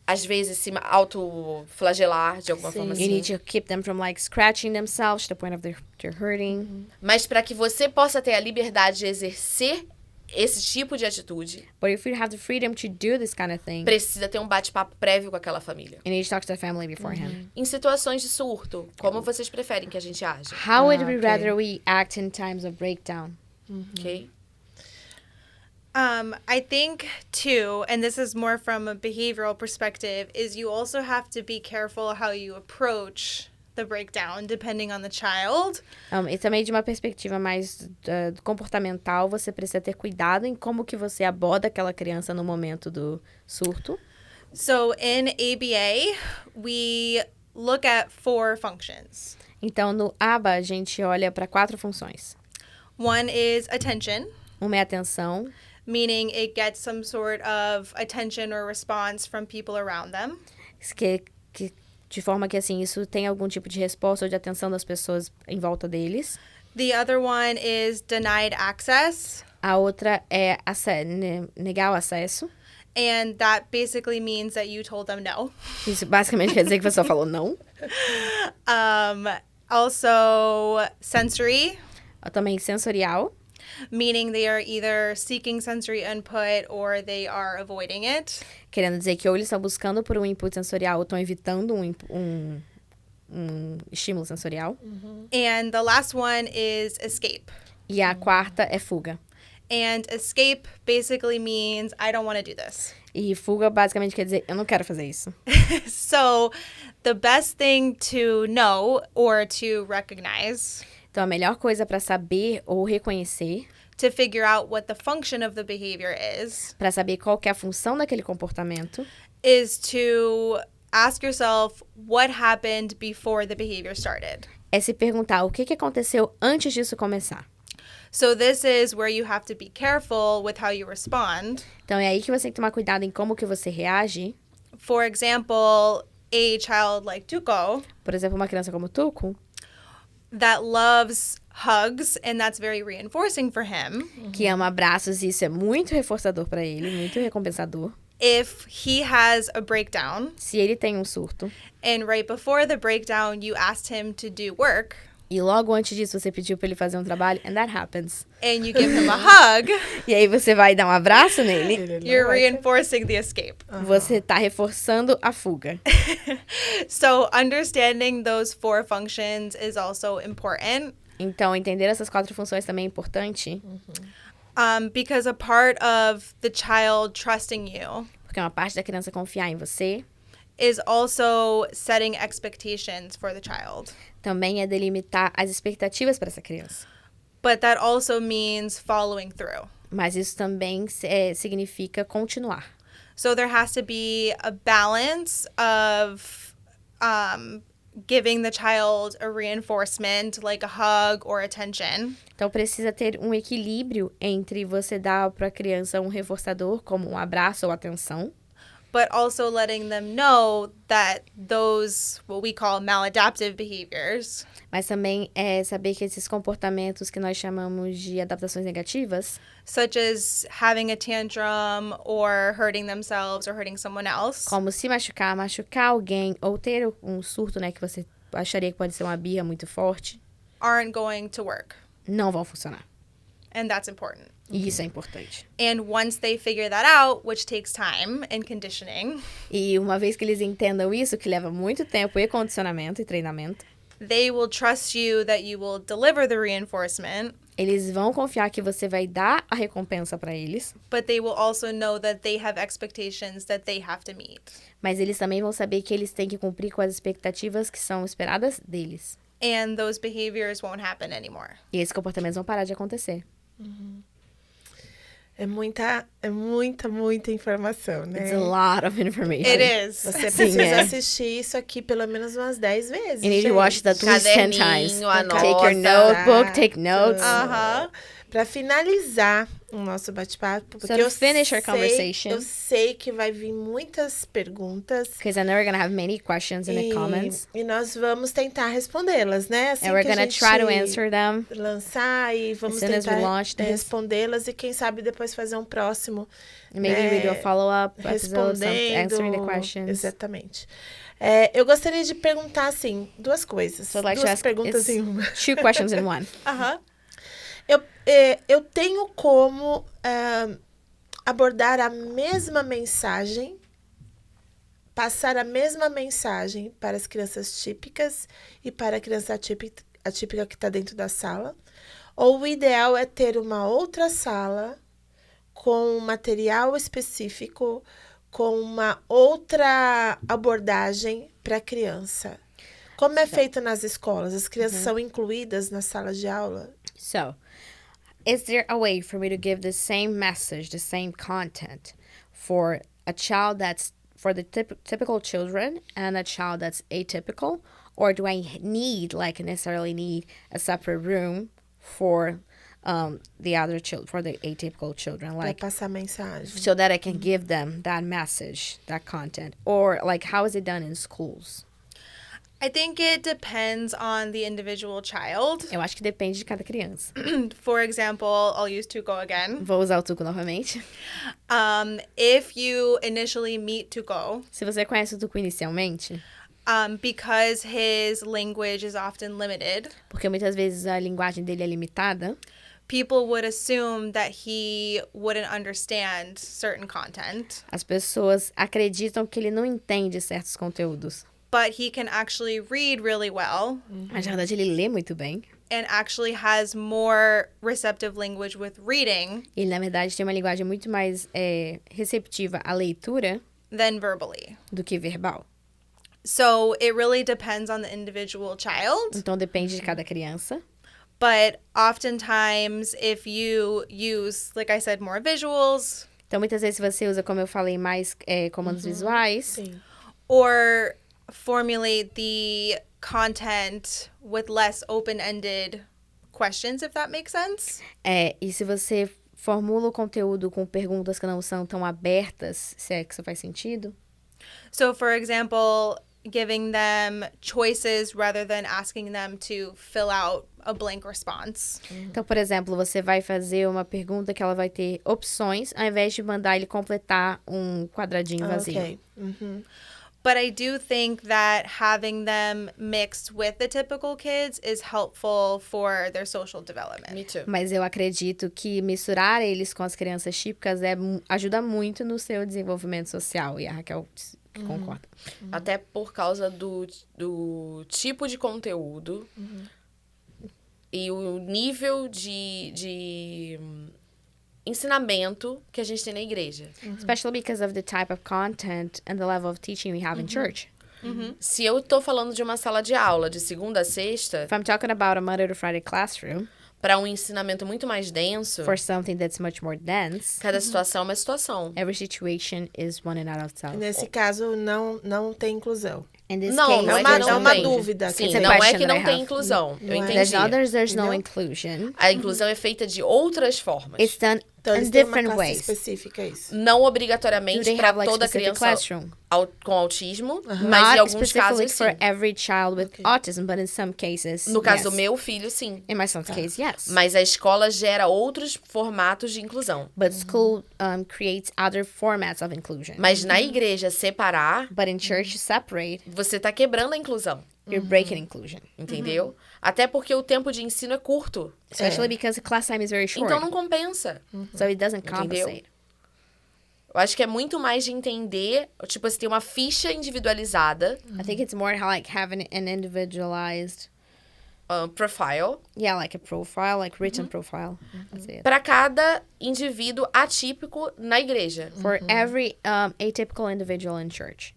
às vezes, se autoflagelar de alguma forma You assim. need to keep them from like scratching themselves to the point of they're hurting. Mas para que você possa ter a liberdade de exercer esse tipo de atitude, But if you have the freedom to do this kind of thing, precisa ter um bate-papo prévio com aquela família. you need to talk to the family beforehand. Em situações de surto, como vocês preferem que a gente aja? How would we okay. rather we act in times of breakdown? Ok? I think too, and this is more from a behavioral perspective, is you also have to be careful how you approach the breakdown depending on the child. E também de uma perspectiva mais comportamental, você precisa ter cuidado em como que você aborda aquela criança no momento do surto. So in ABA, we look at 4 functions. Então, no ABA, a gente olha para 4 funções. One is attention, Uma é atenção, meaning it gets some sort of attention or response from people around them. que de forma que, assim, isso tem algum tipo de resposta ou de atenção das pessoas em volta deles. The other one is denied access, A outra é negar o acesso. and that basically means that you told them no. Isso basicamente quer dizer que a pessoa falou não. Also, sensory, Também sensorial, meaning they are either seeking sensory input or they are avoiding it. querendo dizer que ou eles estão buscando por um input sensorial ou estão evitando um estímulo sensorial. And the last one is escape. E a quarta é fuga. And escape basically means I don't want to do this. E fuga basicamente quer dizer, eu não quero fazer isso. So the best thing to know or to recognize Então, a melhor coisa para saber ou reconhecer, to figure out what the function of the behavior is para saber qual que é a função daquele comportamento, is to ask yourself what happened before the behavior started. é se perguntar o que aconteceu antes disso começar. So this is where you have to be careful with how you respond. Então, é aí que você tem que tomar cuidado em como que você reage. For example, a child like Tuko Por exemplo, uma criança como Tuco, that loves hugs, and that's very reinforcing for him. que ama abraços, e isso é muito reforçador para ele, muito recompensador. If he has a breakdown, Se ele tem um surto, and right before the breakdown you asked him to do work, E logo antes disso, você pediu pra ele fazer um trabalho, and that happens. and you give him a hug, E aí você vai dar um abraço nele, Ele não you're vai- reinforcing the escape. você tá reforçando a fuga. So understanding those 4 functions is also important. Então, entender essas 4 funções também é importante, Because a part of the child trusting you porque uma parte da criança confiar em você is also setting expectations for the child. também é delimitar as expectativas para essa criança. But that also means following through. Mas isso também significa continuar. So there has to be a balance of giving the child a reinforcement, like a hug or attention, Então, precisa ter um equilíbrio entre você dar para a criança um reforçador, como um abraço ou atenção, but also letting them know that those, what we call maladaptive behaviors, mas também é saber que esses comportamentos que nós chamamos de adaptações negativas, such as having a tantrum or hurting themselves or hurting someone else, como se machucar, machucar alguém, ou ter um surto, né, que você acharia que pode ser uma birra muito forte, aren't going to work. não vão funcionar. And that's important. E isso é importante. And once they figure that out, which takes time and conditioning, E uma vez que eles entendam isso, que leva muito tempo e condicionamento e treinamento, they will trust you that you will deliver the reinforcement, eles vão confiar que você vai dar a recompensa para eles, but they will also know that they have expectations that they have to meet. mas eles também vão saber que eles têm que cumprir com as expectativas que são esperadas deles. And those behaviors won't happen anymore. E esses comportamentos vão parar de acontecer. É muita informação, né? It's a lot of information. It is. Você Sim, precisa é. assistir isso aqui pelo menos umas 10 vezes. You need to gente. watch that at least 10 times. Caderninho, anota. Take your notebook, take notes. Uh-huh. Para finalizar o nosso bate-papo, porque to finish our conversation. eu sei que vai vir muitas perguntas. Because I know we're going to have many questions in the comments. E nós vamos tentar respondê-las, né? Assim And we're que a going to gente try to answer them. lançar e vamos As soon as we tentar launch this. respondê-las e quem sabe depois fazer um próximo Maybe we do a follow-up episode, answering the respondendo. questions. Exatamente. Eu gostaria de perguntar, assim, 2 coisas. So I'd like to 2 ask, perguntas it's em uma. 2 questions in one. Uh-huh. Eu tenho como abordar a mesma mensagem, passar a mesma mensagem para as crianças típicas e para a criança atípica que está dentro da sala? Ou o ideal é ter uma outra sala com material específico, com uma outra abordagem para a criança? Como é feito nas escolas? As crianças são incluídas na sala de aula? So, is there a way for me to give the same message, the same content for a child that's for the typical children and a child that's atypical? Or do I necessarily need a separate room for the other children, for the atypical children? Para Like, passar mensagem. so that I can give them that message, that content? Or, like, how is it done in schools? I think it depends on the individual child. Eu acho que depende de cada criança. For example, I'll use Tuco again. Vou usar o Tuco novamente. If you initially meet Tuco, Se você conhece o Tuco inicialmente, because his language is often limited, porque muitas vezes a linguagem dele é limitada, people would assume that he wouldn't understand certain content, as pessoas acreditam que ele não entende certos conteúdos. but he can actually read really well Mas, na verdade, ele lê muito bem. and actually has more receptive language with reading Ele, na verdade, tem uma linguagem muito mais receptiva à leitura than verbally. do que verbal. So it really depends on the individual child. Então, depende de cada criança. But oftentimes, if you use, like I said, more visuals Então, muitas vezes, você usa, como eu falei, mais comandos visuais. Sim. or formulate the content with less open-ended questions, if that makes sense. E se você formula o conteúdo com perguntas que não são tão abertas, se é que isso faz sentido. So, for example, giving them choices rather than asking them to fill out a blank response. Então, por exemplo, você vai fazer uma pergunta que ela vai ter opções, ao invés de mandar ele completar um quadradinho vazio. Ok. Uhum. But I do think that having them mixed with the typical kids is helpful for their social development. Me too. Mas eu acredito que misturar eles com as crianças típicas ajuda muito no seu desenvolvimento social. E a Raquel concorda. Até por causa do tipo de conteúdo e o nível de ensinamento que a gente tem na igreja. Especially because of the type of content and the level of teaching we have in church. Se eu tô falando de uma sala de aula de segunda a sexta, If I'm talking about a Monday to Friday classroom, para um ensinamento muito mais denso, for something that's much more dense, cada situação é uma situação. every situation is one in and of itself. Nesse caso, não tem inclusão. In this Não, case, não é uma- que não é uma tem. dúvida. Sim, It's a não é question que não that I tem have. inclusão. Eu Não é. there's entendi. there's no Não? inclusion. A inclusão é feita de outras formas. It's done Então, in eles têm uma different classe ways. específica, é isso. Não Do obrigatoriamente they para have like toda specific criança classroom? com autismo, mas em Not alguns specifically casos for sim. every child with autism, but in some cases, No caso yes. do meu filho, sim. In my son's case, yes. Mas a escola gera outros formatos de inclusão. But school creates other formats of inclusion. Mas na igreja separar, But in church, separate, você tá quebrando a inclusão, you're breaking inclusion. entendeu? Até porque o tempo de ensino é curto. Especially because the class time is very short. Então não compensa. So it doesn't Entendeu? compensate. Eu acho que é muito mais de entender, tipo, você tem uma ficha individualizada, I think it's more like having an individualized, profile, like a profile, like written profile. That's it. para cada indivíduo atípico na igreja. For every atypical individual in church.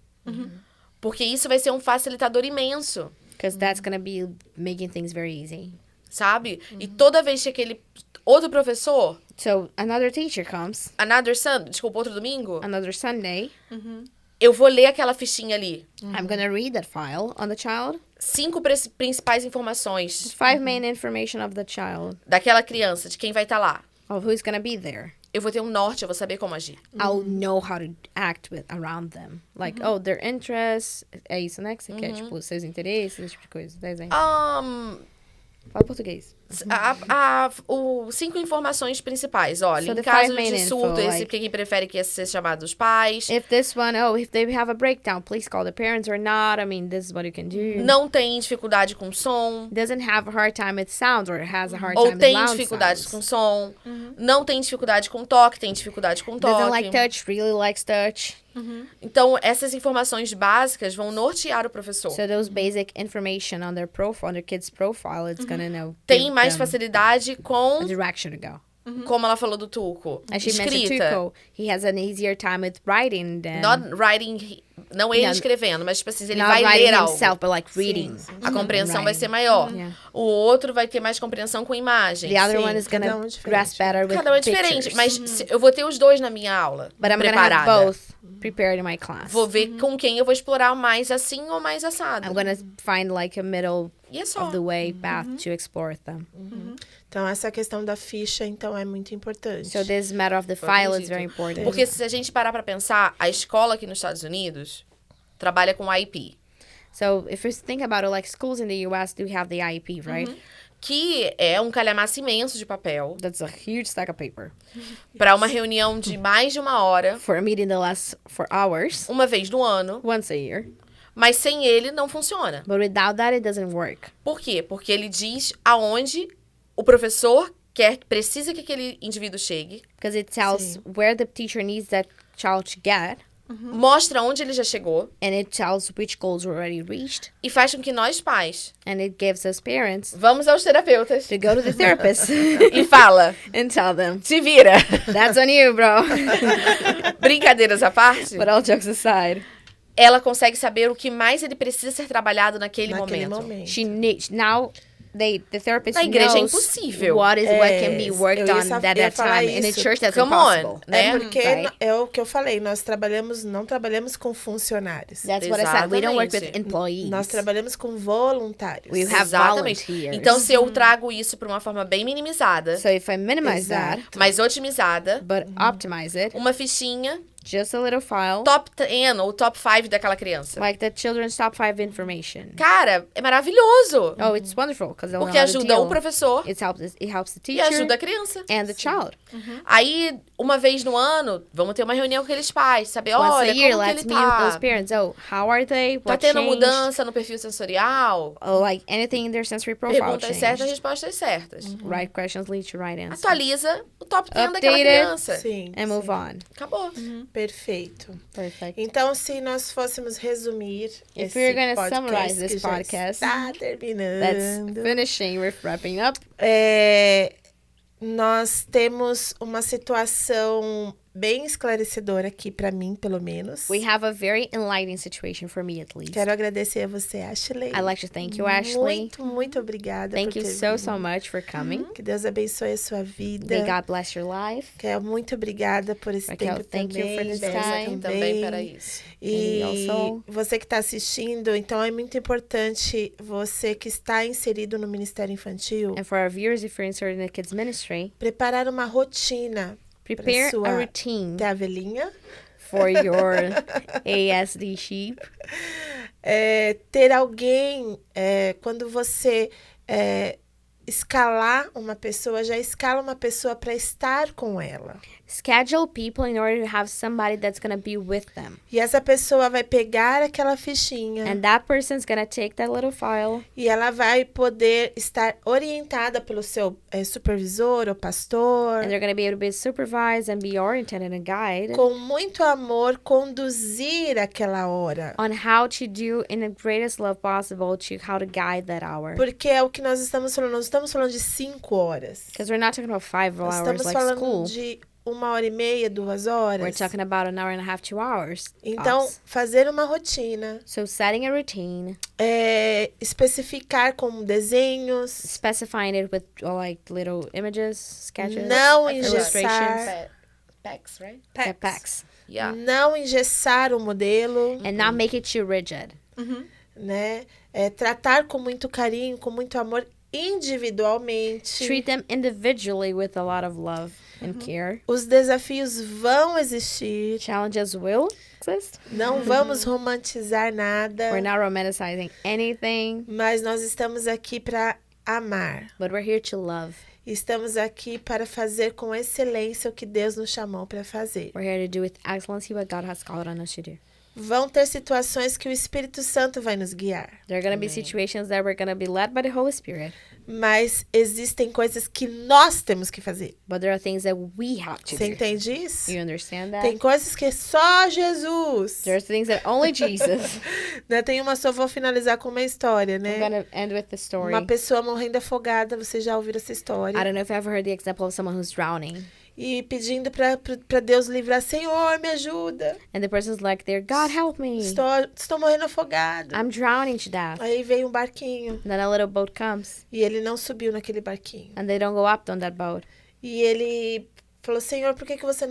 Porque isso vai ser um facilitador imenso, Because that's going to be making things very easy. sabe? E toda vez que aquele outro professor, So another teacher comes, outro domingo, another Sunday, eu vou ler aquela fichinha ali. I'm going to read that file on the child. 5 principais informações 5 main information of the child, daquela criança, de quem vai estar lá. of who's going to be there. Eu vou ter um norte, eu vou saber como agir. I'll know how to act around them. Like, oh, their interests. É isso, né? Que você quer, tipo, seus interesses, esse tipo de coisa. Desenho. Fala português. Os 5 informações principais. Olha, So em the caso 5 main de surto, info, esse like- quem prefere que esse seja chamado os pais. If this one, if they have a breakdown, please call the parents or not. I mean, this is what you can do. Não tem dificuldade com som. Doesn't have a hard time with sounds or has a hard Ou time with tem loud dificuldades sounds. com som. Não tem dificuldade com toque, tem dificuldade com Doesn't toque. like touch, really likes touch. Então, essas informações básicas vão nortear o professor. So those basic information on their profile, on their kid's profile, it's gonna know. Tem give mais them facilidade a com, direction to go. como ela falou do Tuco, As she mentioned escrita. Tuco, he has an easier time with writing than Not writing, não ele Não, escrevendo, mas tipo assim, ele not vai writing ler algo. himself, but like reading. A compreensão vai Writing. ser maior. Yeah. O outro vai ter mais compreensão com imagem. The other Sim, one is cada gonna um é diferente. grasp better with Cada um é diferente, pictures. mas eu vou ter os dois na minha aula. But I'm gonna preparada. have both prepared in my class. Vou ver com quem eu vou explorar mais assim ou mais assado. I'm gonna find like a middle E é só. of the way path to explore them. Então, essa questão da ficha, então, é muito importante. So this matter of the Eu file is acredito. very important. Porque se a gente parar pra pensar, a escola aqui nos Estados Unidos trabalha com IP. So if you think about it, like schools in the U.S. do have the IEP, right? Que é um calhamaço imenso de papel That's a huge stack of paper. para uma reunião de mais de uma hora, For a meeting that lasts for hours, uma vez no ano, once a year. mas sem ele não funciona. But without that, it doesn't work. Por quê? Porque ele diz aonde o professor precisa que aquele indivíduo chegue, Because it tells where the teacher needs that child to get. mostra onde ele já chegou And it tells which goals were already reached. e faz com que nós, pais, And it gives us parents vamos aos terapeutas to go to the therapist e fala, and tell them, se vira. that's on you, bro. Brincadeiras à parte, But all jokes aside, ela consegue saber o que mais ele precisa ser trabalhado naquele Naquele momento. momento. she needs now. The therapist Na igreja é knows impossível. what can be worked eu on ia at ia that falar time. And in isso. church, that's Come impossible. on, né? É porque Right. é o que eu falei, nós não trabalhamos com funcionários. That's what I said. We don't work with Exatamente. employees. Nós trabalhamos com voluntários. We have Exatamente. volunteers. Então, se eu trago isso para uma forma bem minimizada, So if I minimize that, mas otimizada, but optimize it, uma fichinha Just a little file. Top 10 ou top 5 daquela criança. Like the children's top 5 information. Cara, é maravilhoso. Oh, it's wonderful because they'll Porque know how to ajuda deal. o professor It helps the e teacher ajuda a criança. and the child. Aí, uma vez no ano, vamos ter uma reunião com aqueles pais, saber, Once olha, a year, como que let's ele meet with those tá? parents. Oh, how are they? Tá What tendo changed? mudança no perfil sensorial? Oh, like anything in their sensory profile Perguntas certas, changed. respostas certas. Right questions lead to right answers. Atualiza o top 10 daquela Update it. criança. Sim. And move on. Acabou. Perfeito. Perfect. Então, se nós fôssemos resumir If esse we're gonna podcast summarize this que já podcast, está That's terminando, finishing. We're wrapping up. nós temos uma situação bem esclarecedora aqui para mim, pelo menos. We have a very enlightening situation for me, at least. Quero agradecer a você, Ashley. I'd like to thank you, Ashley. Muito obrigada Thank por you ter so vindo. much for coming. Que Deus abençoe a sua vida. May God bless your life. Raquel, muito obrigada por esse Raquel, tempo thank you também. for this Bessa time. Também para isso. E And also- você que está assistindo, então é muito importante você que está inserido no Ministério Infantil And for our viewers, if you're inserted in the kids ministry, preparar uma rotina prepare sua a routine TEAvehinha, for your ASD sheep. ter alguém, quando você escalar uma pessoa, já escala uma pessoa para estar com ela. Schedule people in order to have somebody that's going to be with them. E essa pessoa vai pegar aquela fichinha And that person's going to take that little file e ela vai poder estar orientada pelo seu supervisor ou pastor, and they're going to be able to be supervised and be oriented and a guide com muito amor, conduzir aquela hora. on how to do in the greatest love possible to how to guide that hour. Porque é o que nós estamos falando. Nós estamos falando de 5 horas. Because we're not talking about 5 Nós hours estamos like falando school. de 1h30, 2 horas. We're talking about an hour and a half, 2 hours. Então, tops. fazer uma rotina, So setting a routine, especificar com desenhos, specifying it with like little images, sketches, não illustrations, engessar, Packs, right? packs, Yeah. não engessar o modelo, and not make it too rigid. né? Tratar com muito carinho, com muito amor, individualmente. Treat them individually with a lot of love and care. Os desafios vão existir. Challenges will exist. Não vamos romantizar nada, We're not romanticizing anything, mas nós estamos aqui para amar. but we're here to love. Estamos aqui para fazer com excelência o que Deus nos chamou para fazer. We're here to do with excellency what God has called on us to do. Vão ter situações que o Espírito Santo vai nos guiar, There are going to be situations that we're going to be led by the Holy Spirit, mas existem coisas que nós temos que fazer. but there are things that we have to Você do. entende isso? You understand that? Tem coisas que só Jesus. There's things that only Jesus. Né? Tem uma só, vou finalizar com uma história, I'm né? going to end with the story. Uma pessoa morrendo afogada, vocês já ouviram essa I história? don't know if you ever heard the example of someone who's drowning. E pedindo para Deus livrar, Senhor, me ajuda. And the person's like, there, God help me. Estou morrendo afogado. I'm drowning to death. Aí veio um barquinho And then a little boat comes. e ele não subiu naquele barquinho. And they don't go up on that boat. E ele falou, Senhor, por que você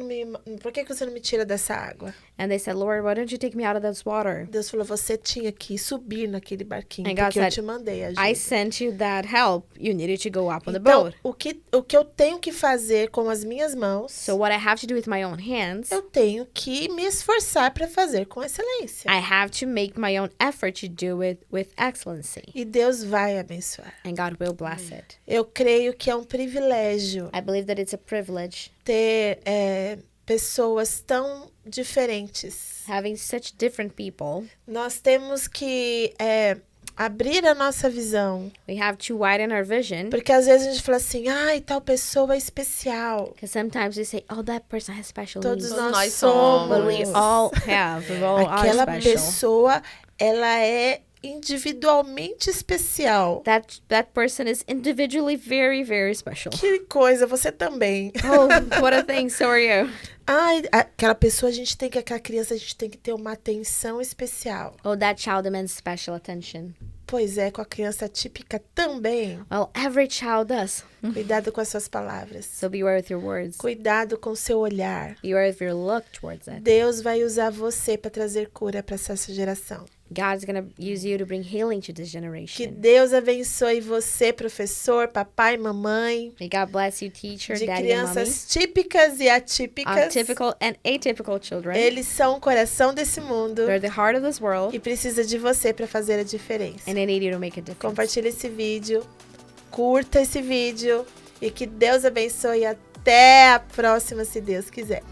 não me tira dessa água? And they said, Lord, why don't you take me out of this water? Deus falou, você tinha que subir naquele barquinho, And God porque eu said, te mandei ajuda. I sent you that help. You needed to go up on the Então, boat. o que eu tenho que fazer com as minhas mãos, So what I have to do with my own hands, eu tenho que me esforçar para fazer com excelência. I have to make my own effort to do it with excellency. E Deus vai abençoar. And God will bless it. Eu creio que é um privilégio I believe that it's a privilege ter pessoas tão diferentes. having such different people. Nós temos que abrir a nossa visão. We have to widen our vision. Porque às vezes a gente fala assim, ai, tal pessoa é especial. Because sometimes we say, oh, that person has special Todos needs. Todos nós nós somos. But we all have. We all are Aquela special. pessoa, ela é individualmente especial. That person is individually very, very special. Que coisa, você também. Oh, what a thing. So are you. Ai, aquela pessoa, aquela criança, a gente tem que ter uma atenção especial. Oh, that child demands special attention. Pois é, com a criança típica também. Well, every child does. Cuidado com as suas palavras. So beware with your words. Cuidado com o seu olhar. Beware with your look towards it. Deus vai usar você para trazer cura para essa geração. God's going to use you to bring healing to this Que generation. Deus abençoe você, professor, papai, mamãe, May God bless you, teacher, de daddy, and mommy. crianças típicas e atípicas. Typical and atypical children. Eles são o coração desse mundo They're the heart of this world, e precisa de você para fazer a diferença. and they need you to make a difference. Compartilhe esse vídeo, curta esse vídeo e que Deus abençoe. Até a próxima, se Deus quiser.